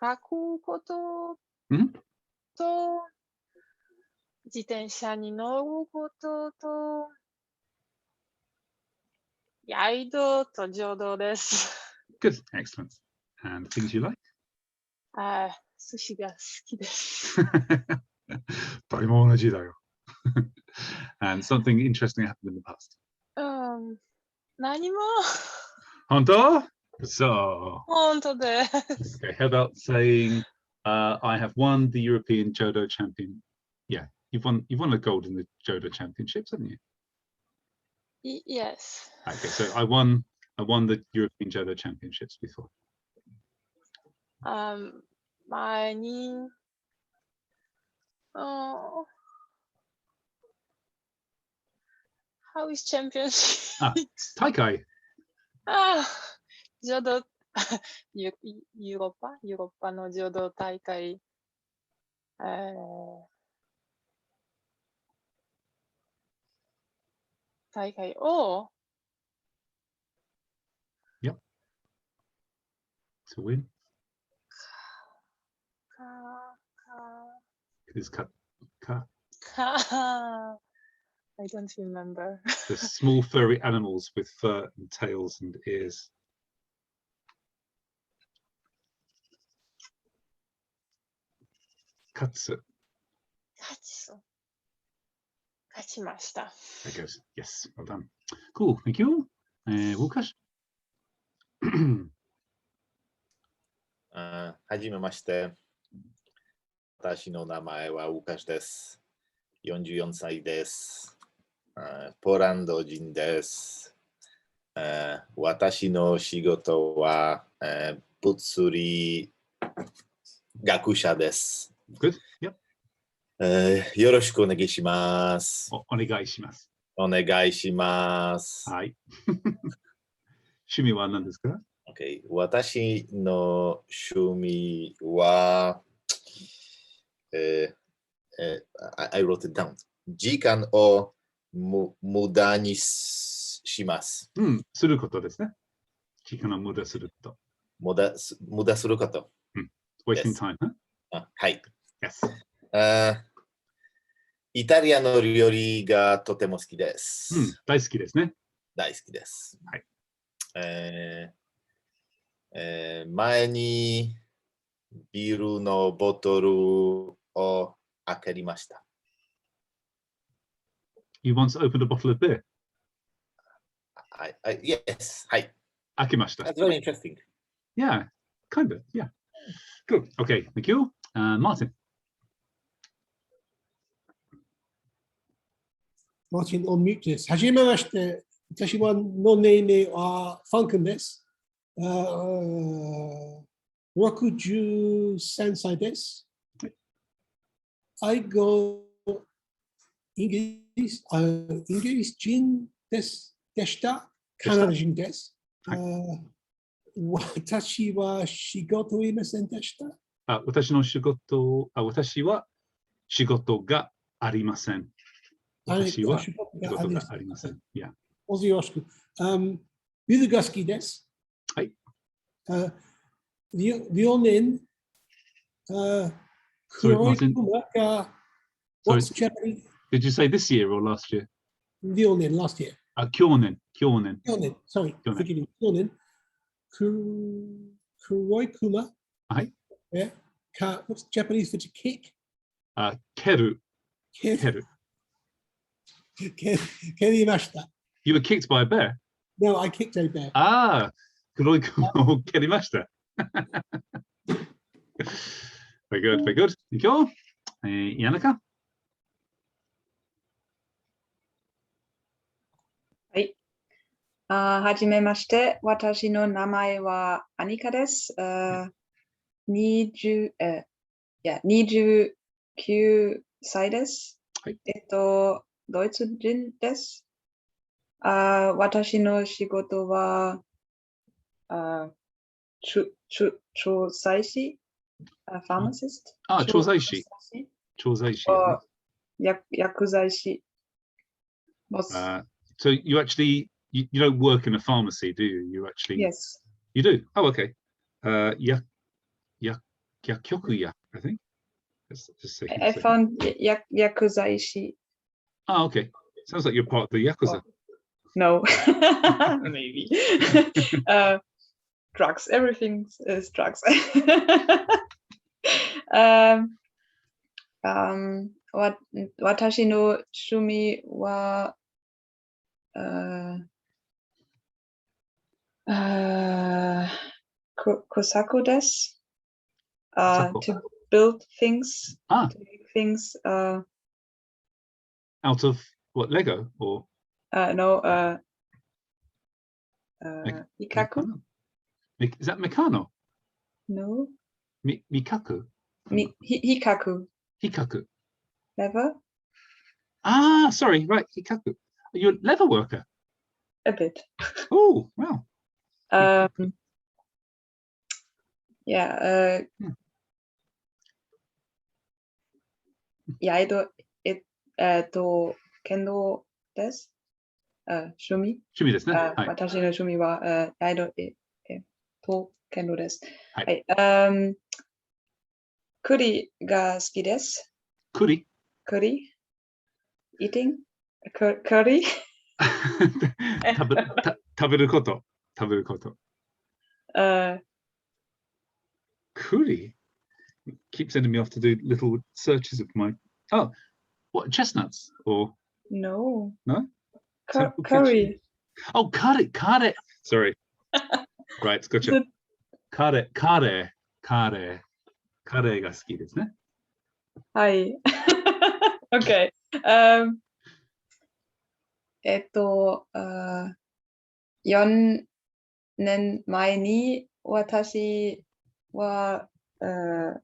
書くことと、自転車に乗ることと、ライドと浄土です。Good, excellent. And things you like? 寿司が好きです。誰も同じだよ。And something interesting happened in the past. 何も。本当? So. 本当です。Okay, how about saying, I have won the European Judo Champion. Yeah, you've won a gold in the Judo Championships, haven't you? Yes. Okay, so I won the European Judo Championships before. 前に、How is championship? 大会。浄土、ヨーロッパの浄土大会、を Yep. To win. It is ka. I don't remember. The small furry animals with fur and tails and ears. Katsu. 勝ちました。There goes. Yes, well done. Cool, thank you. Łukasz? はじめまして。私の名前はウカシです。44歳です。ポーランド人です。私の仕事は物理学者です。Good. Yep. よろしくお願いします。お願いします。お願いします。はい。趣味は何ですか？ Okay. 私の趣味は、I wrote it down. 時間を無駄にします。することですね。時間を無駄すること。無駄すること。Wasting time, huh? はい。Yes. イタリアの料理がとても好きです。大好きですね。大好きです。はい。前にビールのボトルを開けました。You once opened a bottle of beer? Yes. はい。開けました。That's very interesting. Yeah, kind of. Yeah. Good. Okay, thank you. Martin. マーティン、オンミュートです。はじめまして。私はの年齢はファンクです。63歳です。I go イギリス人でした。カナダ人です。私は仕事いませんでした。私は仕事がありません。私は仕事がありません。Yeah. よろしく。ビールが好きです。はい。ビオネン、黒いクマが、What's Japanese? Did you say this year or last year? ビオネン、last year. 去年。Sorry. 去年。黒いクマ。はい。What's Japanese for to kick? 蹴る。蹴りました。You were kicked by a bear? No, I kicked a bear. 黒いクマを蹴りました。Very good, very good. いくよ。谷中。はい。はじめまして。私の名前はアニカです。や、29歳です。はい。ドイツ人です。私の仕事は、調剤師、pharmacist。調剤師。調剤師。薬剤師。So you actually you don't work in a pharmacy, do you? You actually Yes. You do. Oh, okay. Yakyokuya, I think. Let's just say. I found yakuzaishi. Oh, okay. Sounds like you're part of the Yakuza. No, maybe. Drugs. Everything is drugs. Watashi no shumi wa kosaku desu. To build things. To make things. Out of what, Lego or? No. Ikaku. Is that Meccano? No. Mikaku. Hikaku. Hikaku. Leather. Sorry. Right, Hikaku. You're a leather worker. A bit. Oh, wow. Yeah. Yaido kendo desu. Shumi. Shumi desu ne. Watashi no shumi wa yaido to kendo desu. はい。栗が好きです。栗？Eating? Curry? 食べること。Curry? Keep sending me off to do little searches of my. Oh, what, chestnuts or? No. No? Curry. Oh, curry. Sorry. Right, gotcha. カレーが好きですね。はい。Okay. 4年前に私は、You're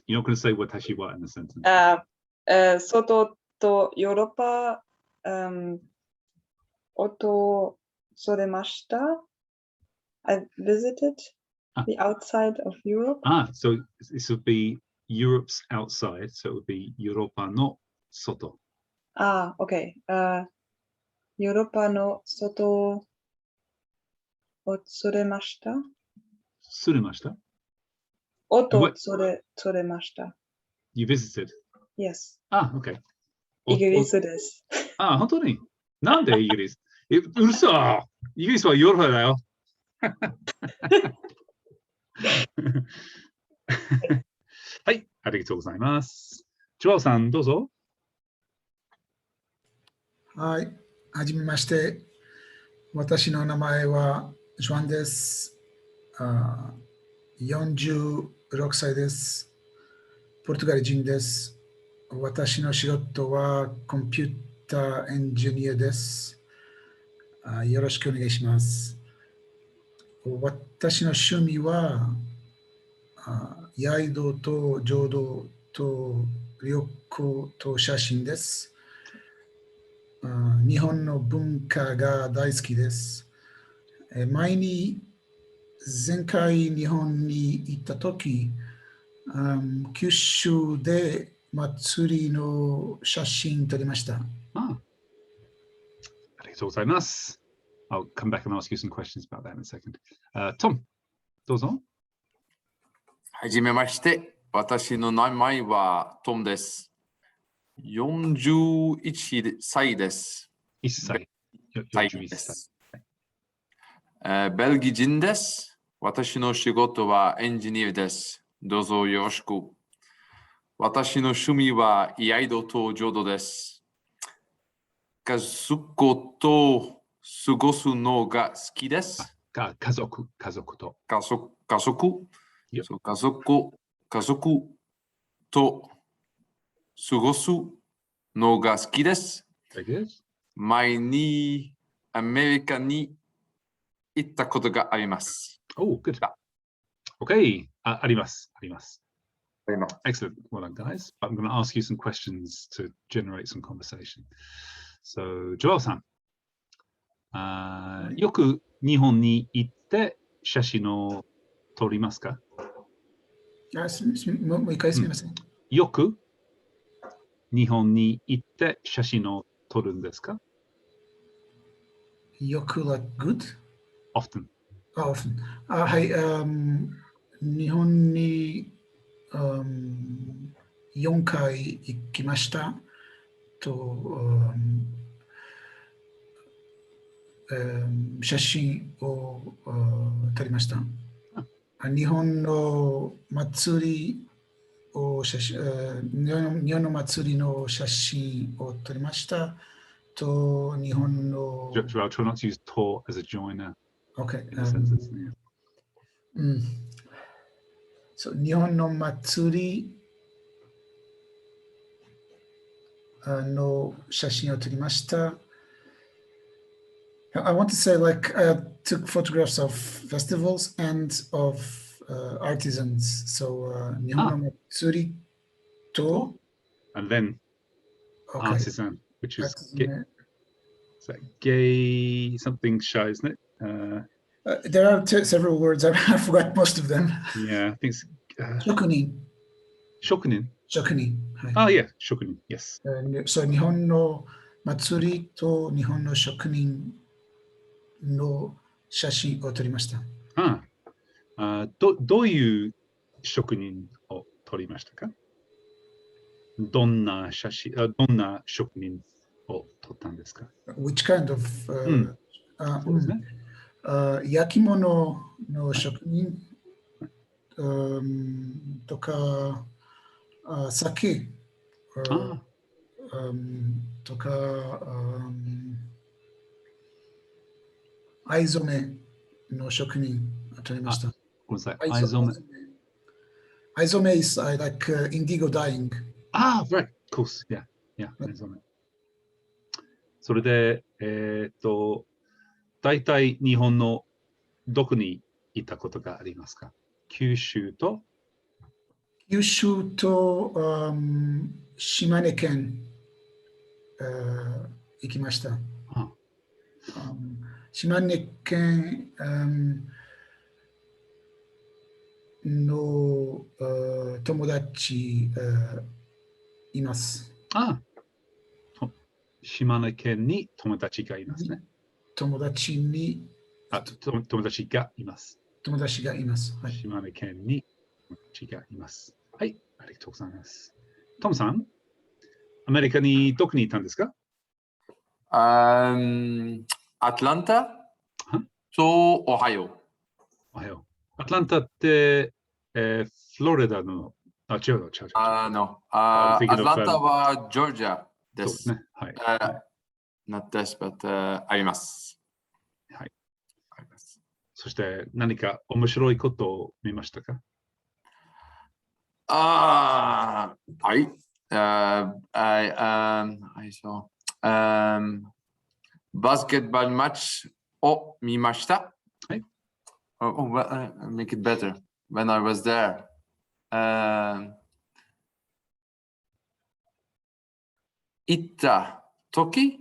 not going to say 私は in the sentence. 外とヨーロッパ、訪れました。I visited the outside of Europe. So this would be Europe's outside, so it would be ヨーロッパの外。Okay. ヨーロッパの外訪れました。すれました。訪れました。You visited? Yes. Okay. イギリスです。本当に？なんでイギリス？うるさい。イギリスはヨーロッパだよ。はい、ありがとうございます。ジョアさん、どうぞ。はい、はじめまして。私の名前はジョアンです。46歳です。ポルトガル人です。私の仕事はコンピューターエンジニアです。よろしくお願いします。私の趣味はヤイドと浄土と旅行と写真です。日本の文化が大好きです。前回日本に行ったとき、九州で祭りの写真撮りました。ありがとうございます。I'll come back and ask you some questions about that in a second. Tom, どうぞ。はじめまして。私の名前はトムです。41歳です。1歳。41歳。ベルギー人です。私の仕事はエンジニアです。どうぞよろしく。私の趣味はヤイドと浄土です。家族と過ごすのが好きです。家族と。家族と過ごすのが好きです。前にアメリカに行ったことがあります。Oh, good. Okay. あります。Excellent. Well done, guys. I'm going to ask you some questions to generate some conversation. So, Joel-san. よく日本に行って写真を撮りますか？もう一回すみません。よく日本に行って写真を撮るんですか？よく like good? Often. Often. はい、日本に、4回行きました。写真を撮りました。日本の祭りを日本の祭りの写真を撮りました。と日本の I'll try not to use "to" as a joiner. Okay. In a sentence, yeah. So 日本の祭りの写真を撮りました。I want to say, like, I took photographs of festivals and of artisans. So 日本の祭りと And then Okay. artisan, which is Artisan. gay something shy, isn't it? There are several words. I forgot most of them. Yeah, I think it's Shokunin. shokunin. Shokunin. Oh, yeah, shokunin. Yes. So 日本の祭りと日本の職人の写真を撮りました。どういう職人を撮りましたか？どんな職人を撮ったんですか？ Which kind of そうですね。焼き物の職人とか酒とか藍染めの職人を撮りました。ごめんなさい。藍染め。藍染め is like indigo dyeing. Ah, right. Of course. Yeah. Yeah. 藍染め。それで、大体日本のどこに行ったことがありますか？九州と島根県行きました。島根県の友達います。島根県に友達がいますね。友達がいます。友達がいます。はい、島根県に友達がいます。はい、ありがとうございます。トムさん、アメリカにどこにいたんですか？アトランタとオハイオ。アトランタって、フロリダの、違う。アトランタはジョージアです。そうですね。はい。not this, but あります。はい。あります。そして何か面白いことを見ましたか？はい。I saw バスケットボールマッチを見ました。はい。Make it better. When I was there. 行った時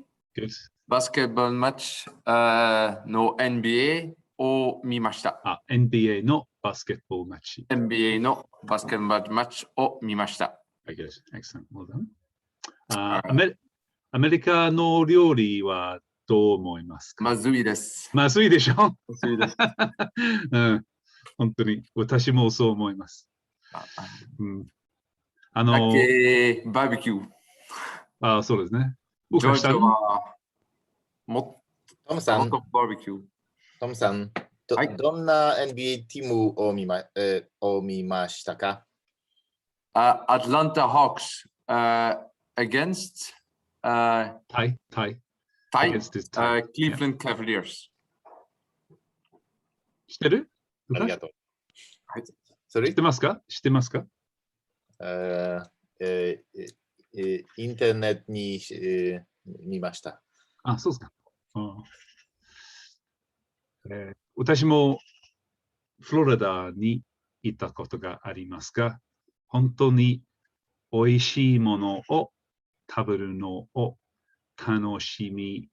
バスケットボールマッチの NBA を見ました。NBA のバスケットボールマッチ。NBA のバスケットボールマッチを見ました。Excellent. Well done. アメリカの料理はどう思いますか？まずいです。まずいでしょ？まずいです。本当に私もそう思います。バーベキュー。そうですね。ジョージアはトムさん、バーベキュー。トムさん、どんな NBA チームを見ましたか？アトランタ・ホークス against タイCleveland Cavaliers。知ってる？ありがとう。知ってますか？インターネットに見ました。そうですか。私もフロリダに行ったことがありますが、本当に美味しいものを食べるのを楽しみ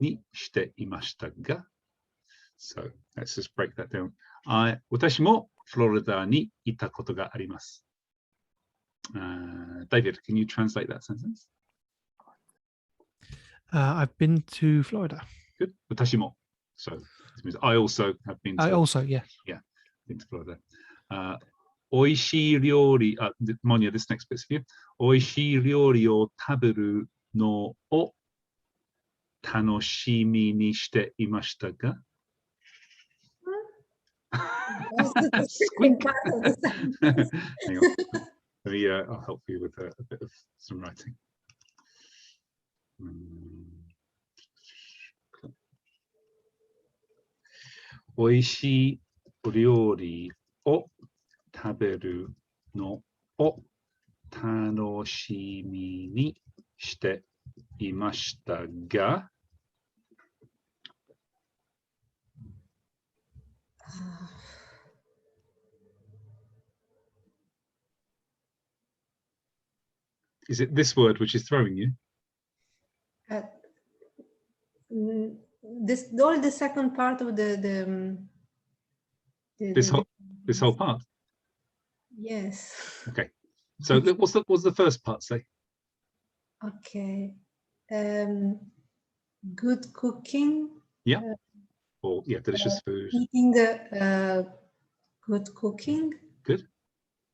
にしていましたが。So let's just break that down. 私もフロリダにいたことがあります。David, can you translate that sentence? I've been to Florida. Good. 私も. So it means I also have been to. I also, yes. Yeah, been to Florida. 美味しい料理、Monia, this next bit's for you. 美味しい料理を食べるのを楽しみにしていましたが。Squeak. Hang on. Let me, I'll help you with a bit of some writing. 美味しい料理を食べるのを楽しみにしていましたが。Is it this word which is throwing you? Only the second part of this whole part. Yes. Okay. So what's the first part say? Okay. Good cooking. Yeah. Or yeah, delicious food. Eating good cooking. Good.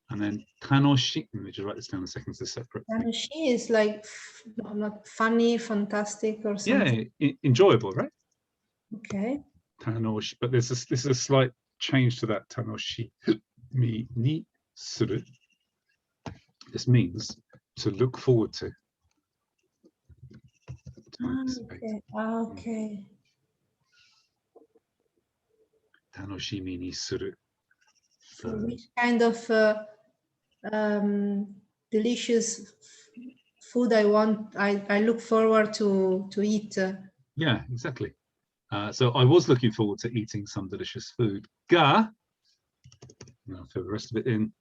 And then tanoshi. Let me just write this down a second. It's a separate. Tanoshi is like not funny, fantastic, or something. Yeah, enjoyable, right? Okay. Tanoshi, but this is a slight change to that. Tanoshi mi ni suru. This means to look forward to. Okay. Okay. Tanoshimi ni suru. So which kind of delicious food I look forward to eat. Yeah, exactly. So I was looking forward to eating some delicious food. Ga. I'll fill the rest of it in.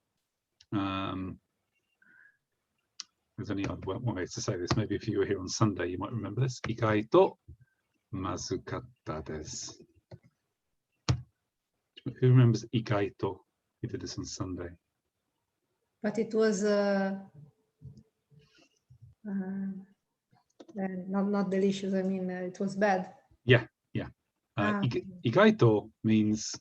There's only one way to say this. Maybe if you were here on Sunday, you might remember this. Igai to mazukatta desu. Who remembers igai to? We did this on Sunday. But it was not delicious. I mean, it was bad. Yeah, yeah. Igai to means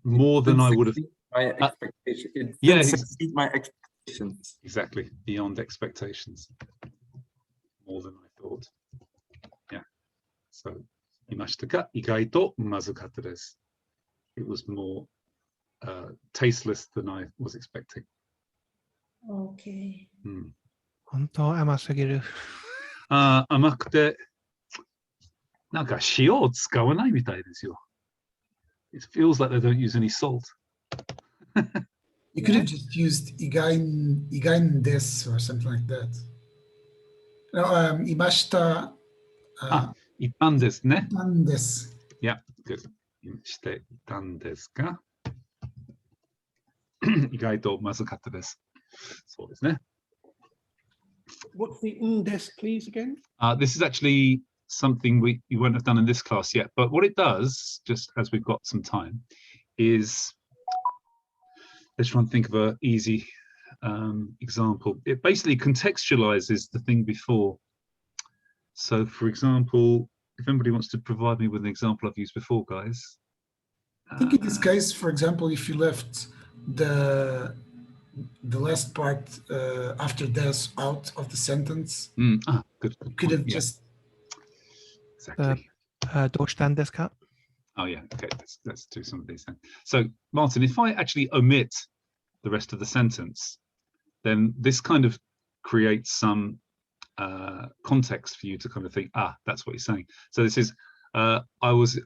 more than I would have. My expectation. It yeah, exceed my expectations. Exactly, beyond expectations. More than I thought. Yeah. So, imashita ka igai to mazukatta desu. It was more tasteless than I was expecting. Okay. 本当甘すぎる。甘くて、なんか塩を使わないみたいですよ。It feels like they don't use any salt. You could have just used igain des or something like that. No, imashita. いたんですね。いたんです。Yeah, good. していたんですが、意外とまずかったです。そうですね。What's the des, please, again? This is actually something we won't have done in this class yet, but what it does, just as we've got some time, is let's try and think of an easy example. It basically contextualizes the thing before. So, for example, if anybody wants to provide me with an example I've used before, guys. I think in this case, for example, if you left the last part after des out of the sentence, good could have just exactly. どうしたんですか? Oh yeah, okay, let's do some of these then. So Martin, if I actually omit the rest of the sentence, then this kind of creates some context for you to kind of think, that's what he's saying. So this is, I was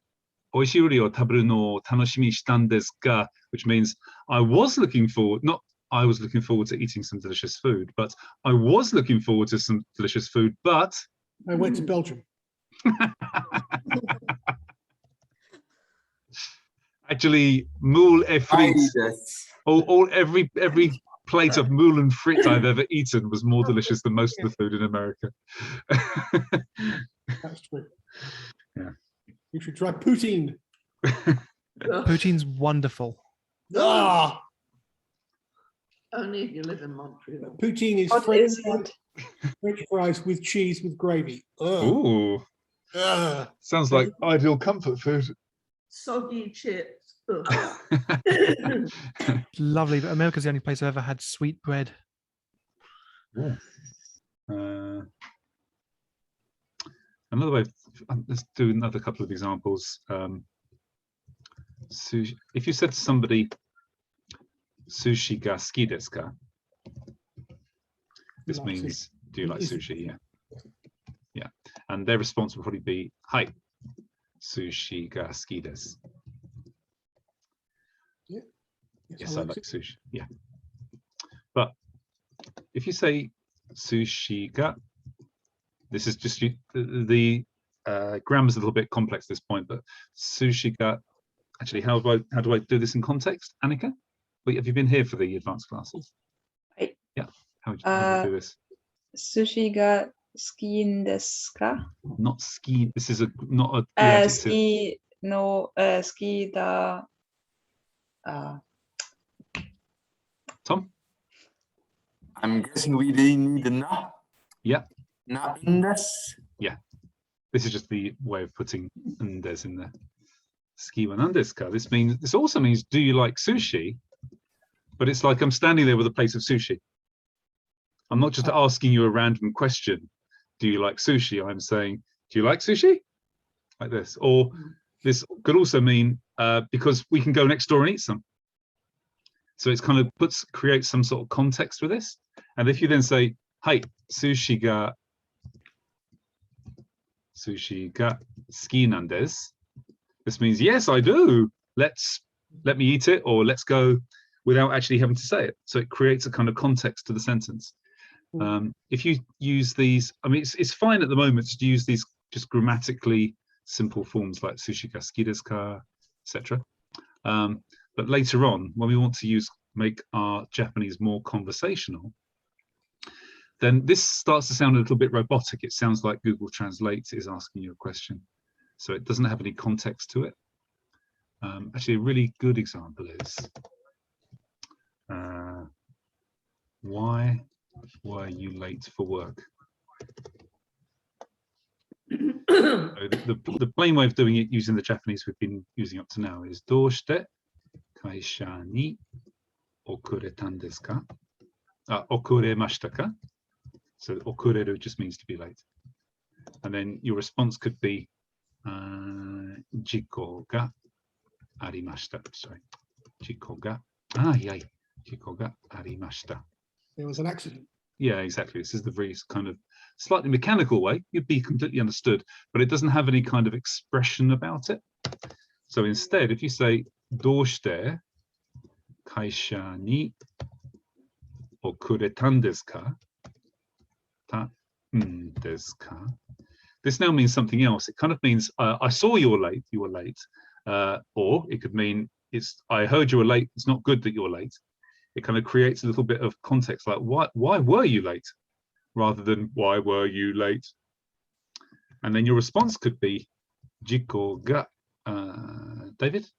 oishii uri o taberu no o tanoshimi shitan desu ga, which means I was looking forward, not I was looking forward to eating some delicious food, but I was looking forward to some delicious food, but I went to Belgium. Actually, mul e frit Every plate of moule frites I've ever eaten was more delicious than most of the food in America. That's true. Yeah. You should try poutine. Poutine's wonderful. Ah, Only if you live in Montreal. poutine is What French, is it? French fries with cheese with gravy. Ugh. Ooh, Ugh. sounds like ideal comfort food. Soggy chips. Ugh. Lovely, but America's the only place I've ever had sweet bread. Another way, let's do another couple of examples. Sushi, if you said to somebody, sushi ga suki desu ka? This Like means, do you like Is- sushi? Yeah. Yeah. And their response would probably be, hai, sushi ga suki desu. Yes, I like sushi. Yeah. But if you say sushi ga, this is just the grammar's a little bit complex at this point, but sushi ga, actually, how do I do this in context, Annika? Wait, have you been here for the advanced classes? Right. Yeah. How would you do this? Sushi ga suki desu ka? Not ski. This is not a good adjective. Ski no ski da. Tom? I'm guessing we need a na. Yeah. Na desu. Yeah. This is just the way of putting ndes in there. Ski wa nan desu ka? This also means, do you like sushi? But it's like I'm standing there with a plate of sushi. I'm not just asking you a random question. Do you like sushi? I'm saying, do you like sushi? Like this. Or this could also mean because we can go next door and eat some. So it's kind of creates some sort of context with this. And if you then say, "Hi, sushi ga suki nan desu," this means yes, I do. Let me eat it, or let's go, without actually having to say it. So it creates a kind of context to the sentence. If you use these, I mean, it's fine at the moment to use these just grammatically simple forms like sushi ga suki desu ka, etc. But later on, when we want to make our Japanese more conversational, then this starts to sound a little bit robotic. It sounds like Google Translate is asking you a question. So it doesn't have any context to it. Actually, a really good example is, why were you late for work? The plain way of doing it using the Japanese we've been using up to now is "Doshite kaisha ni okuretan desu ka?" Okuremashita ka? So okureru just means to be late. And then your response could be jiko ga arimashita. Sorry. Jiko ga. Jiko ga arimashita. There was an accident. Yeah, exactly. This is the very kind of slightly mechanical way. You'd be completely understood, but it doesn't have any kind of expression about it. So instead, if you say "Doshite kaisha ni okuretan desu ka? Desu ka?" This now means something else. It kind of means I saw you were late. You were late, or it could mean I heard you were late. It's not good that you're late. It kind of creates a little bit of context, like why were you late, rather than why were you late. And then your response could be jiko ga. David?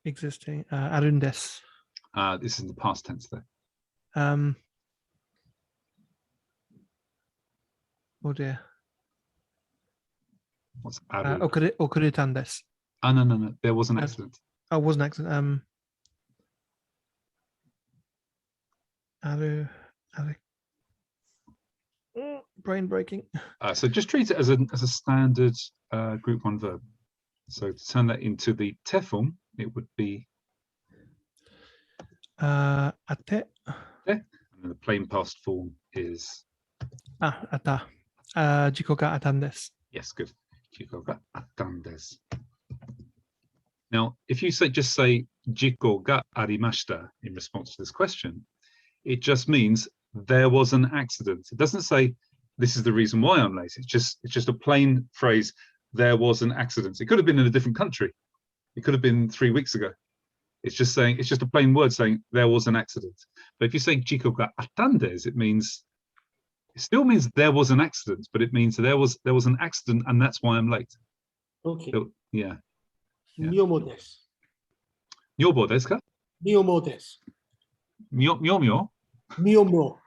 Existing. Arun desu. This is in the past tense there. Oh dear. What's aru? Okuretan desu. No. There was an accident. Oh, it was an accident. Brain breaking. So just treat it as a standard group 1 verb. So to turn that into the te form, it would be ate. And then the plain past form is Ata. Jiko ga atan desu. yes, good. Jiko ga attan desu. Now, if you just say jiko ga arimashita in response to this question, it just means there was an accident. It doesn't say this is the reason why I'm late. It's just a plain phrase. there was an accident. It could have been in a different country. It could have been 3 weeks ago. It's just saying, it's just a plain word saying there was an accident. But if you say Chico ga atandes, it still means there was an accident, but it means there was an accident and that's why I'm late. Okay. So, yeah. Myomo desu. Nyobo desu ka? Myomo desu. Myo? Myomo.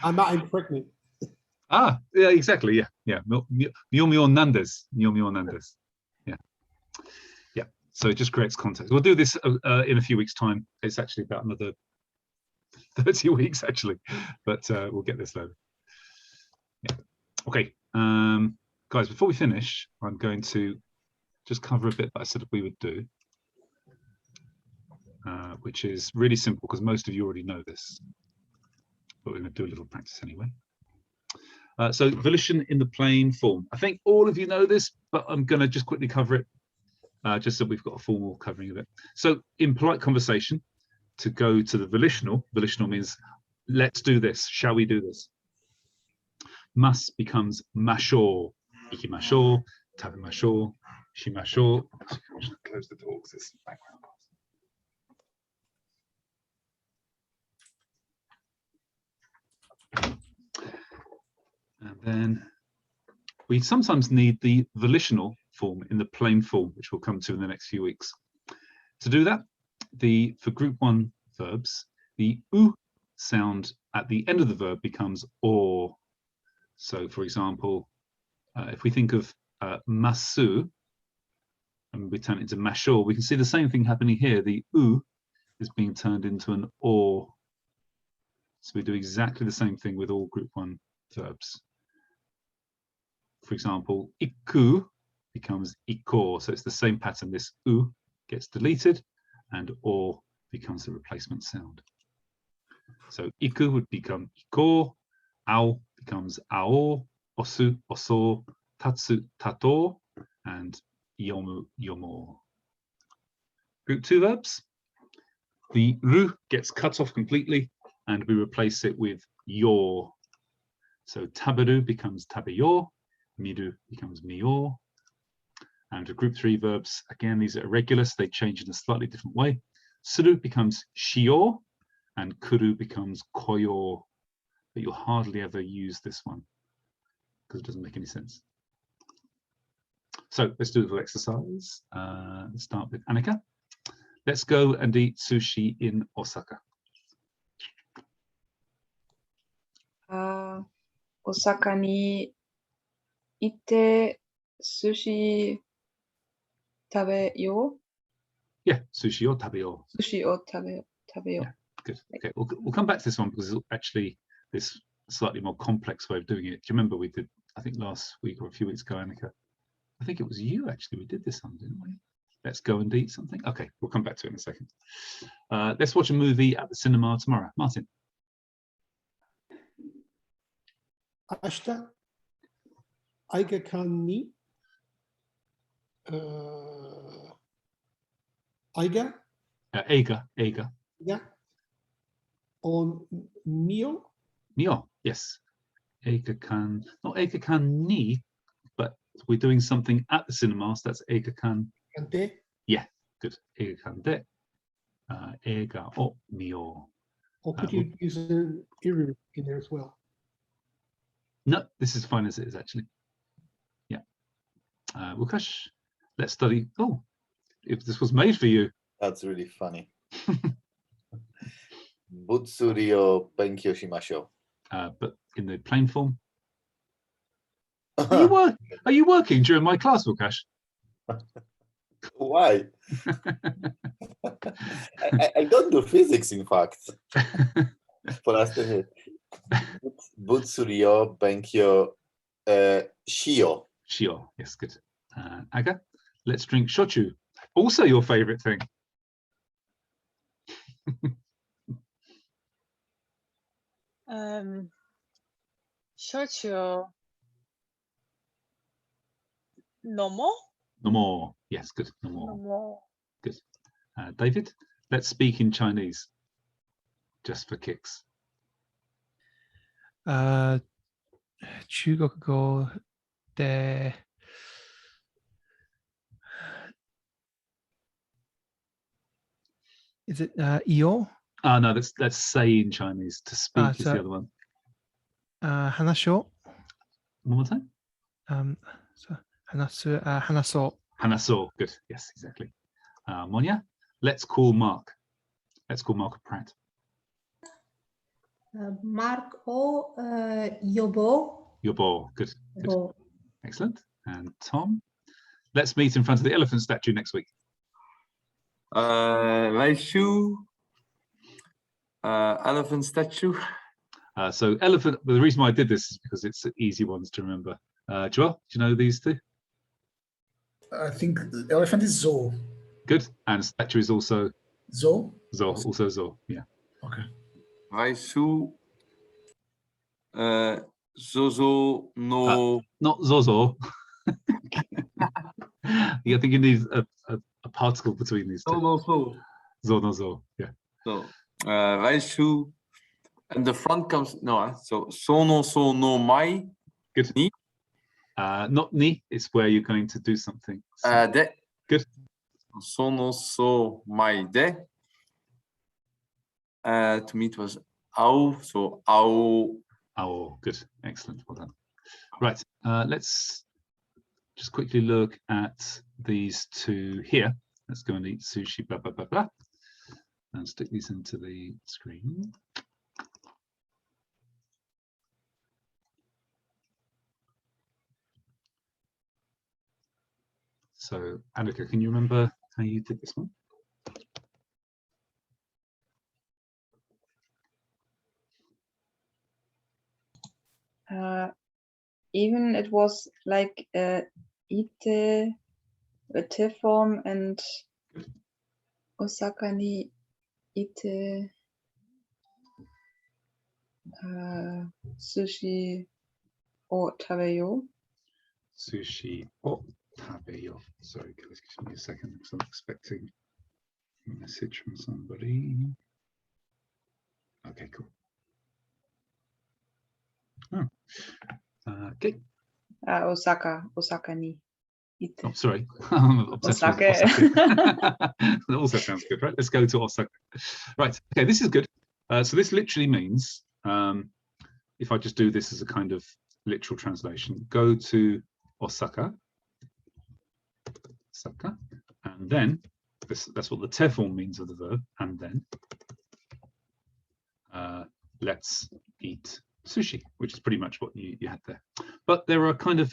I'm pregnant. Ah, yeah, exactly. Yeah, yeah. Myo nandes. Myo nandes. Yeah, yeah. So it just creates context. We'll do this in a few weeks' time. It's actually about another 30 weeks, actually, but we'll get this later. Yeah. Okay, guys. Before we finish, I'm going to just cover a bit that I said we would do, which is really simple because most of you already know this, but we're going to do a little practice anyway. So volition in the plain form. I think all of you know this, but I'm going to just quickly cover it, just so we've got a formal covering of it. So in polite conversation, to go to the volitional means let's do this, shall we do this? Mas becomes masho, ikimasho, tabemasho, shimasho. I should close the door because it's background. And then we sometimes need the volitional form in the plain form, which we'll come to in the next few weeks. To do that, for group 1 verbs, the u sound at the end of the verb becomes or. So, for example, if we think of masu, and we turn it into masho, we can see the same thing happening here. The u is being turned into an or. So we do exactly the same thing with all group 1 verbs. For example, iku becomes iko, so it's the same pattern. This u gets deleted and or becomes the replacement sound. So iku would become iko, ao becomes ao, osu, oso, tatsu, tato, and yomu, yomo. Group 2 verbs. The ru gets cut off completely and we replace it with your. So taberu becomes tabeyo, miru becomes miyo. And group 3 verbs, again, these are irregular, so they change in a slightly different way. Suru becomes shio, and kuru becomes koyo. But you'll hardly ever use this one because it doesn't make any sense. So let's do a little exercise. Let's start with Annika. Let's go and eat sushi in Osaka. Osaka ni itte sushi tabeyo. Yeah, sushi o tabeyo. Sushi o tabeyo. Yeah, good. Okay, we'll come back to this one because it's actually this slightly more complex way of doing it. Do you remember we did, I think last week or a few weeks ago, Annika? I think it was you actually. We did this one, didn't we? Let's go and eat something. Okay, we'll come back to it in a second. Let's watch a movie at the cinema tomorrow. Martin. 明日、映画館に、映画を見よう。Yes. 映画館, not 映画館に, but we're doing something at the cinema, so that's 映画館. Yeah, good. 映画館で、映画を見よう. Or could you use an iru in there as well? No, this is fine as it is actually. Yeah. Lukash, let's study. Oh, if this was made for you. That's really funny. Butsuri o benkyou shimashou. But in the plain form. Are you working during my class, Lukash? Why? I don't do physics, in fact. For us to hear. Butsuri o benkyou shio. Shio, yes, good. Aga, let's drink shochu. Also your favorite thing. Shochu nomo? Nomo, yes, good. Nomo. Good. David, let's speak in Chinese. Just for kicks. 中国語で Is it io? No, let's say in Chinese. To speak is so- the other one. Hanasho. One more time. So hanasu, hanaso. Hanaso. Good. Yes, exactly. Monya, let's call Mark. Let's call Mark Pratt. Mark o yobo. Yobo. Good. Good. Yobo. Excellent. And Tom, let's meet in front of the elephant statue next week. 来週 elephant statue. So elephant, the reason why I did this is because it's easy ones to remember. Joel, do you know these two? I think the elephant is Zo. Good. And statue is also Zo? Zo, also Zo. Yeah. Okay. 来週 Zozo no Not Zozo. Yeah, I think you need a particle between these two. so. Zo no Zo. Yeah. So 来週 and the front comes so sono so no mai. Good. Ni. Not ni. It's where you're going to do something. So, De. good. Sono so mai de. To meet was ao, so ao. Oh, good. Excellent. Well done. Right. Let's just quickly look at these two here. Let's go and eat sushi, blah, blah, blah, blah. And stick these into the screen. So, Annika, can you remember how you did this one? Even it was like ite, a te form, and Osaka ni ite sushi o tabeyo. Sushi o tabeyo. Sorry, guys, give me a second because I'm expecting a message from somebody. Okay, cool. Oh. Okay. Osaka ni ite. Oh, sorry. I'm obsessed with Osaka. That also sounds good, right? Let's go to Osaka. Right. Okay, this is good. So this literally means, if I just do this as a kind of literal translation, go to Osaka. Osaka. And then, that's what the te form means of the verb. And then, let's eat sushi, which is pretty much what you had there. But there are kind of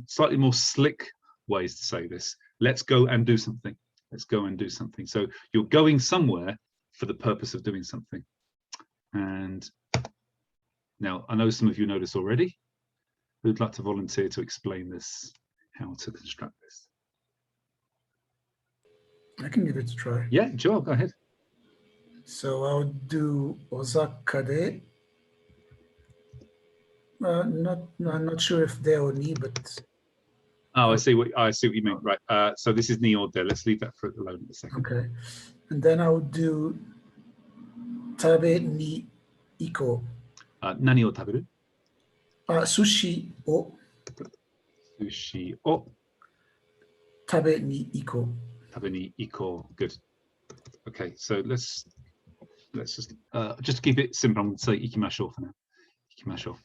slightly more slick ways to say this. Let's go and do something. Let's go and do something. So you're going somewhere for the purpose of doing something. And now I know some of you know this already. Who'd like to volunteer to explain this, how to construct this? I can give it a try. Yeah, Joel, go ahead. So I would do Osaka de. I'm not sure if de or ni, but Oh, I see what you mean. Right. So this is ni or de. Let's leave that for alone a second. okay. And then I would do tabe ni iko. Nani o taberu? Sushi o Sushi o tabe ni iko. tabe ni iko. Good. Okay, so let's just keep it simple. I'm going to say ikimasho for now. Ikimasho.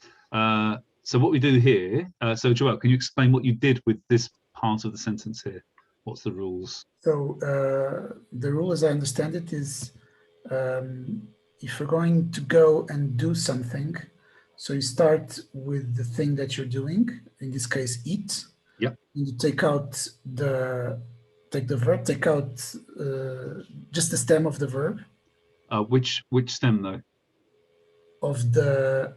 So what we do here, so Joel, can you explain what you did with this part of the sentence here? What's the rules? So the rule, as I understand it, is if you're going to go and do something, so you start with the thing that you're doing, in this case, eat. Yeah. And you take the verb, take out just the stem of the verb. Which stem though? Of the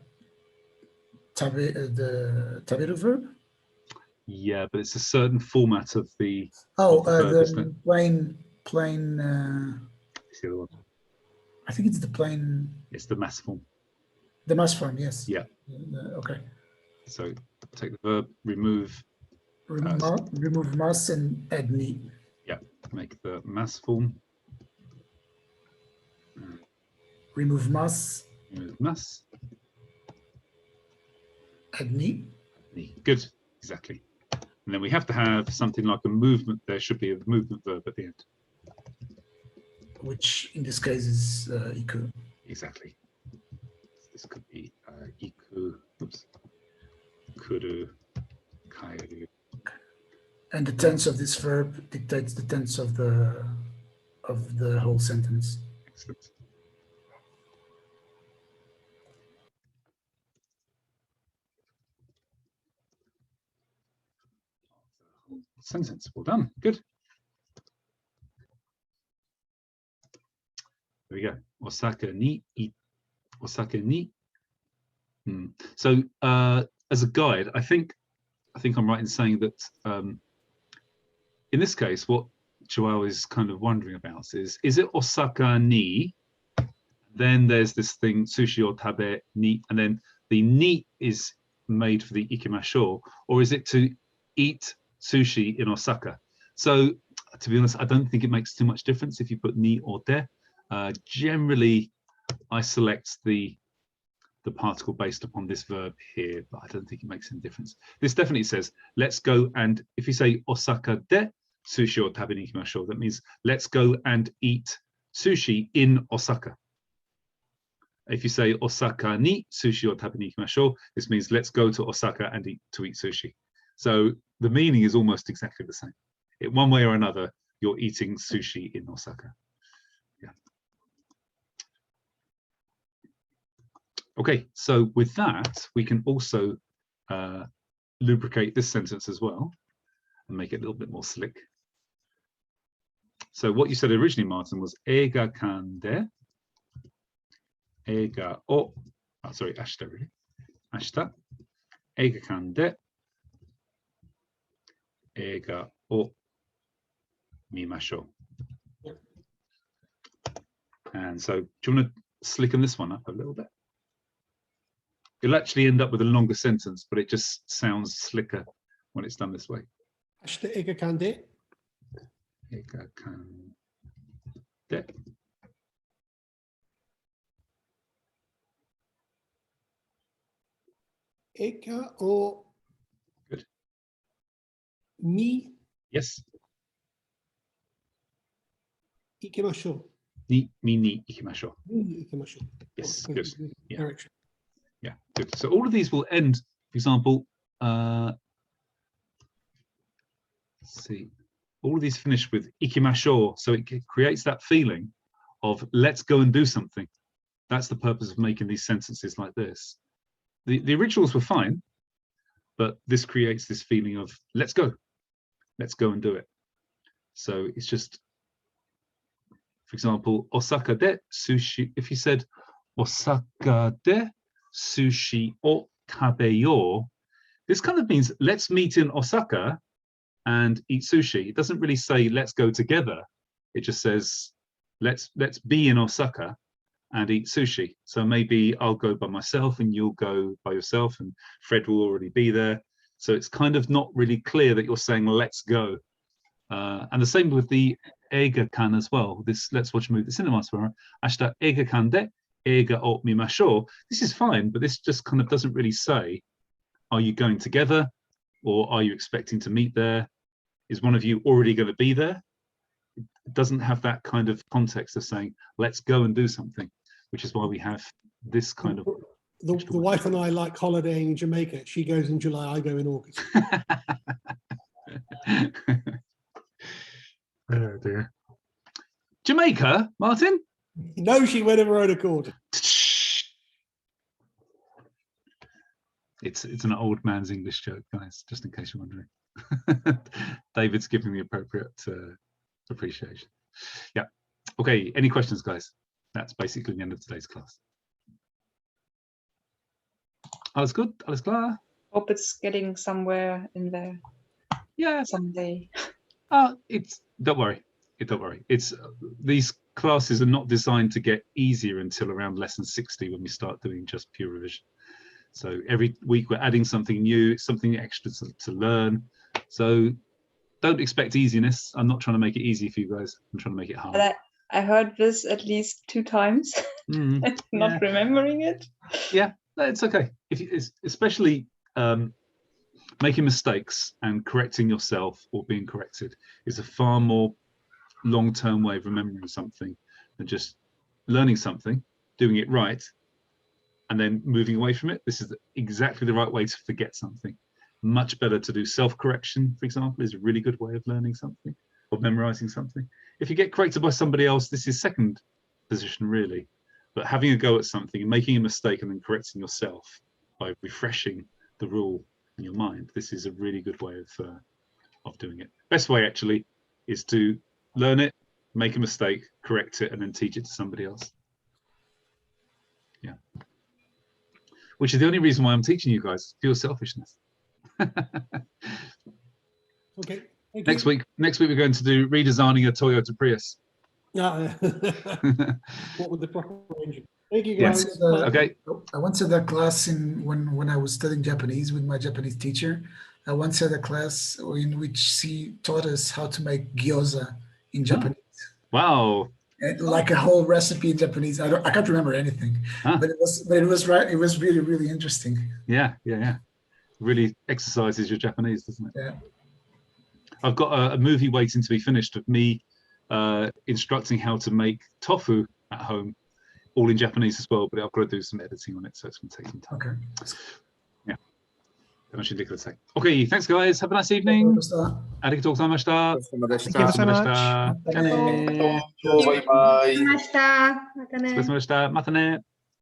taberu verb. Yeah, but it's a certain format of the. Oh, of the verb, isn't it? plain. It's the other one. I think it's the plain. It's the mass form. The mass form, yes. Yeah. Okay. So take the verb, remove. Remove mass and add ni. Yeah, make the mass form. Remove mass. Remove mass. Add ni. Ni. Good. Exactly. And then we have to have something like a movement. There should be a movement verb at the end. which in this case is iku. Exactly. This could be iku, oops, kuru, kaeru. And the tense of this verb dictates the tense of the whole sentence. Excellent. Sentence, well done, good. There we go. Osaka ni. Osaka ni. So as a guide, I think I'm right in saying that in this case, what Joao is kind of wondering about is it Osaka ni? Then there's this thing sushi o tabe ni, and then the ni is made for the ikimasho, or is it to eat sushi in Osaka? So to be honest, I don't think it makes too much difference if you put ni or de. Generally, I select the particle based upon this verb here, but I don't think it makes any difference. This definitely says, let's go, and if you say Osaka de sushi o tabe ni ikimashou, that means let's go and eat sushi in Osaka. If you say Osaka ni sushi o tabe ni ikimashou, this means let's go to Osaka and eat sushi. So the meaning is almost exactly the same. One way or another, you're eating sushi in Osaka. Yeah. Okay, so with that, we can also lubricate this sentence as well and make it a little bit more slick. So what you said originally, Martin, was eiga kande, eiga o, sorry, ashita really, ashita, eiga kande, eiga o mimashou. And so, do you want to slicken this one up a little bit? You'll actually end up with a longer sentence, but it just sounds slicker when it's done this way. Ashita eiga kande. Eiga kande. Eka o Good. mi Yes. ikimashou. Ni ikimashou. Ni ikimashou. Yes, Oh, good. Yeah. Direction. Yeah, good. So all of these will end, for example, let's see, all of these finish with ikimashou, so it creates that feeling of let's go and do something. That's the purpose of making these sentences like this. The originals were fine, but this creates this feeling of let's go and do it. So it's just, for example, Osaka de sushi, if you said Osaka de sushi o tabeyo, this kind of means let's meet in Osaka and eat sushi. It doesn't really say let's go together. It just says let's be in Osaka and eat sushi. So maybe I'll go by myself and you'll go by yourself and Fred will already be there. So it's kind of not really clear that you're saying let's go. And the same with the eiga kan as well. This let's watch a movie, the cinema tomorrow. Ashita eiga kan de eiga o mimashou. This is fine, but this just kind of doesn't really say, are you going together or are you expecting to meet there? Is one of you already going to be there? It doesn't have that kind of context of saying, let's go and do something, which is why we have this kind of... The wife and I like holidaying in Jamaica. She goes in July, I go in August. Oh dear. Jamaica, Martin? No, she went of her own accord. It's an old man's English joke, guys, just in case you're wondering. David's giving the appropriate appreciation. Yeah. Okay, any questions, guys? That's basically the end of today's class. Alles gut? Alles klar? Hope it's getting somewhere in there. Yeah. Someday. Don't worry. It's these classes are not designed to get easier until around lesson 60 when we start doing just pure revision. So every week we're adding something new, something extra to learn. So don't expect easiness. I'm not trying to make it easy for you guys. I'm trying to make it hard. But I heard this at least 2 times. Not remembering it. Yeah, it's okay. Especially making mistakes and correcting yourself or being corrected is a far more long-term way of remembering something than just learning something, doing it right, and then moving away from it. This is exactly the right way to forget something. Much better to do self-correction, for example, is a really good way of learning something or memorizing something. If you get corrected by somebody else, this is second position really. But having a go at something and making a mistake and then correcting yourself by refreshing the rule in your mind, this is a really good way of doing it. Best way actually is to learn it, make a mistake, correct it, and then teach it to somebody else. Yeah. Which is the only reason why I'm teaching you guys, pure selfishness. Okay. Next week we're going to do redesigning a Toyota Prius. What with the proper engine? Thank you, Yes. guys. Okay. I once had a class when I was studying Japanese with my Japanese teacher. I once had a class in which she taught us how to make gyoza in Japanese. Wow. And like a whole recipe in Japanese. I can't remember anything, but it was right. It was really, really interesting. Yeah. Really exercises your Japanese, doesn't it? Yeah. I've got a movie waiting to be finished of me instructing how to make tofu at home, all in Japanese as well, but I've got to do some editing on it, so it's going to take some time. Okay. Yeah. Okay, thanks guys. Have a nice evening. Arigatou gozaimashita. Thank you so much. Mata ne. Bye bye. ました。またね。Mata ne.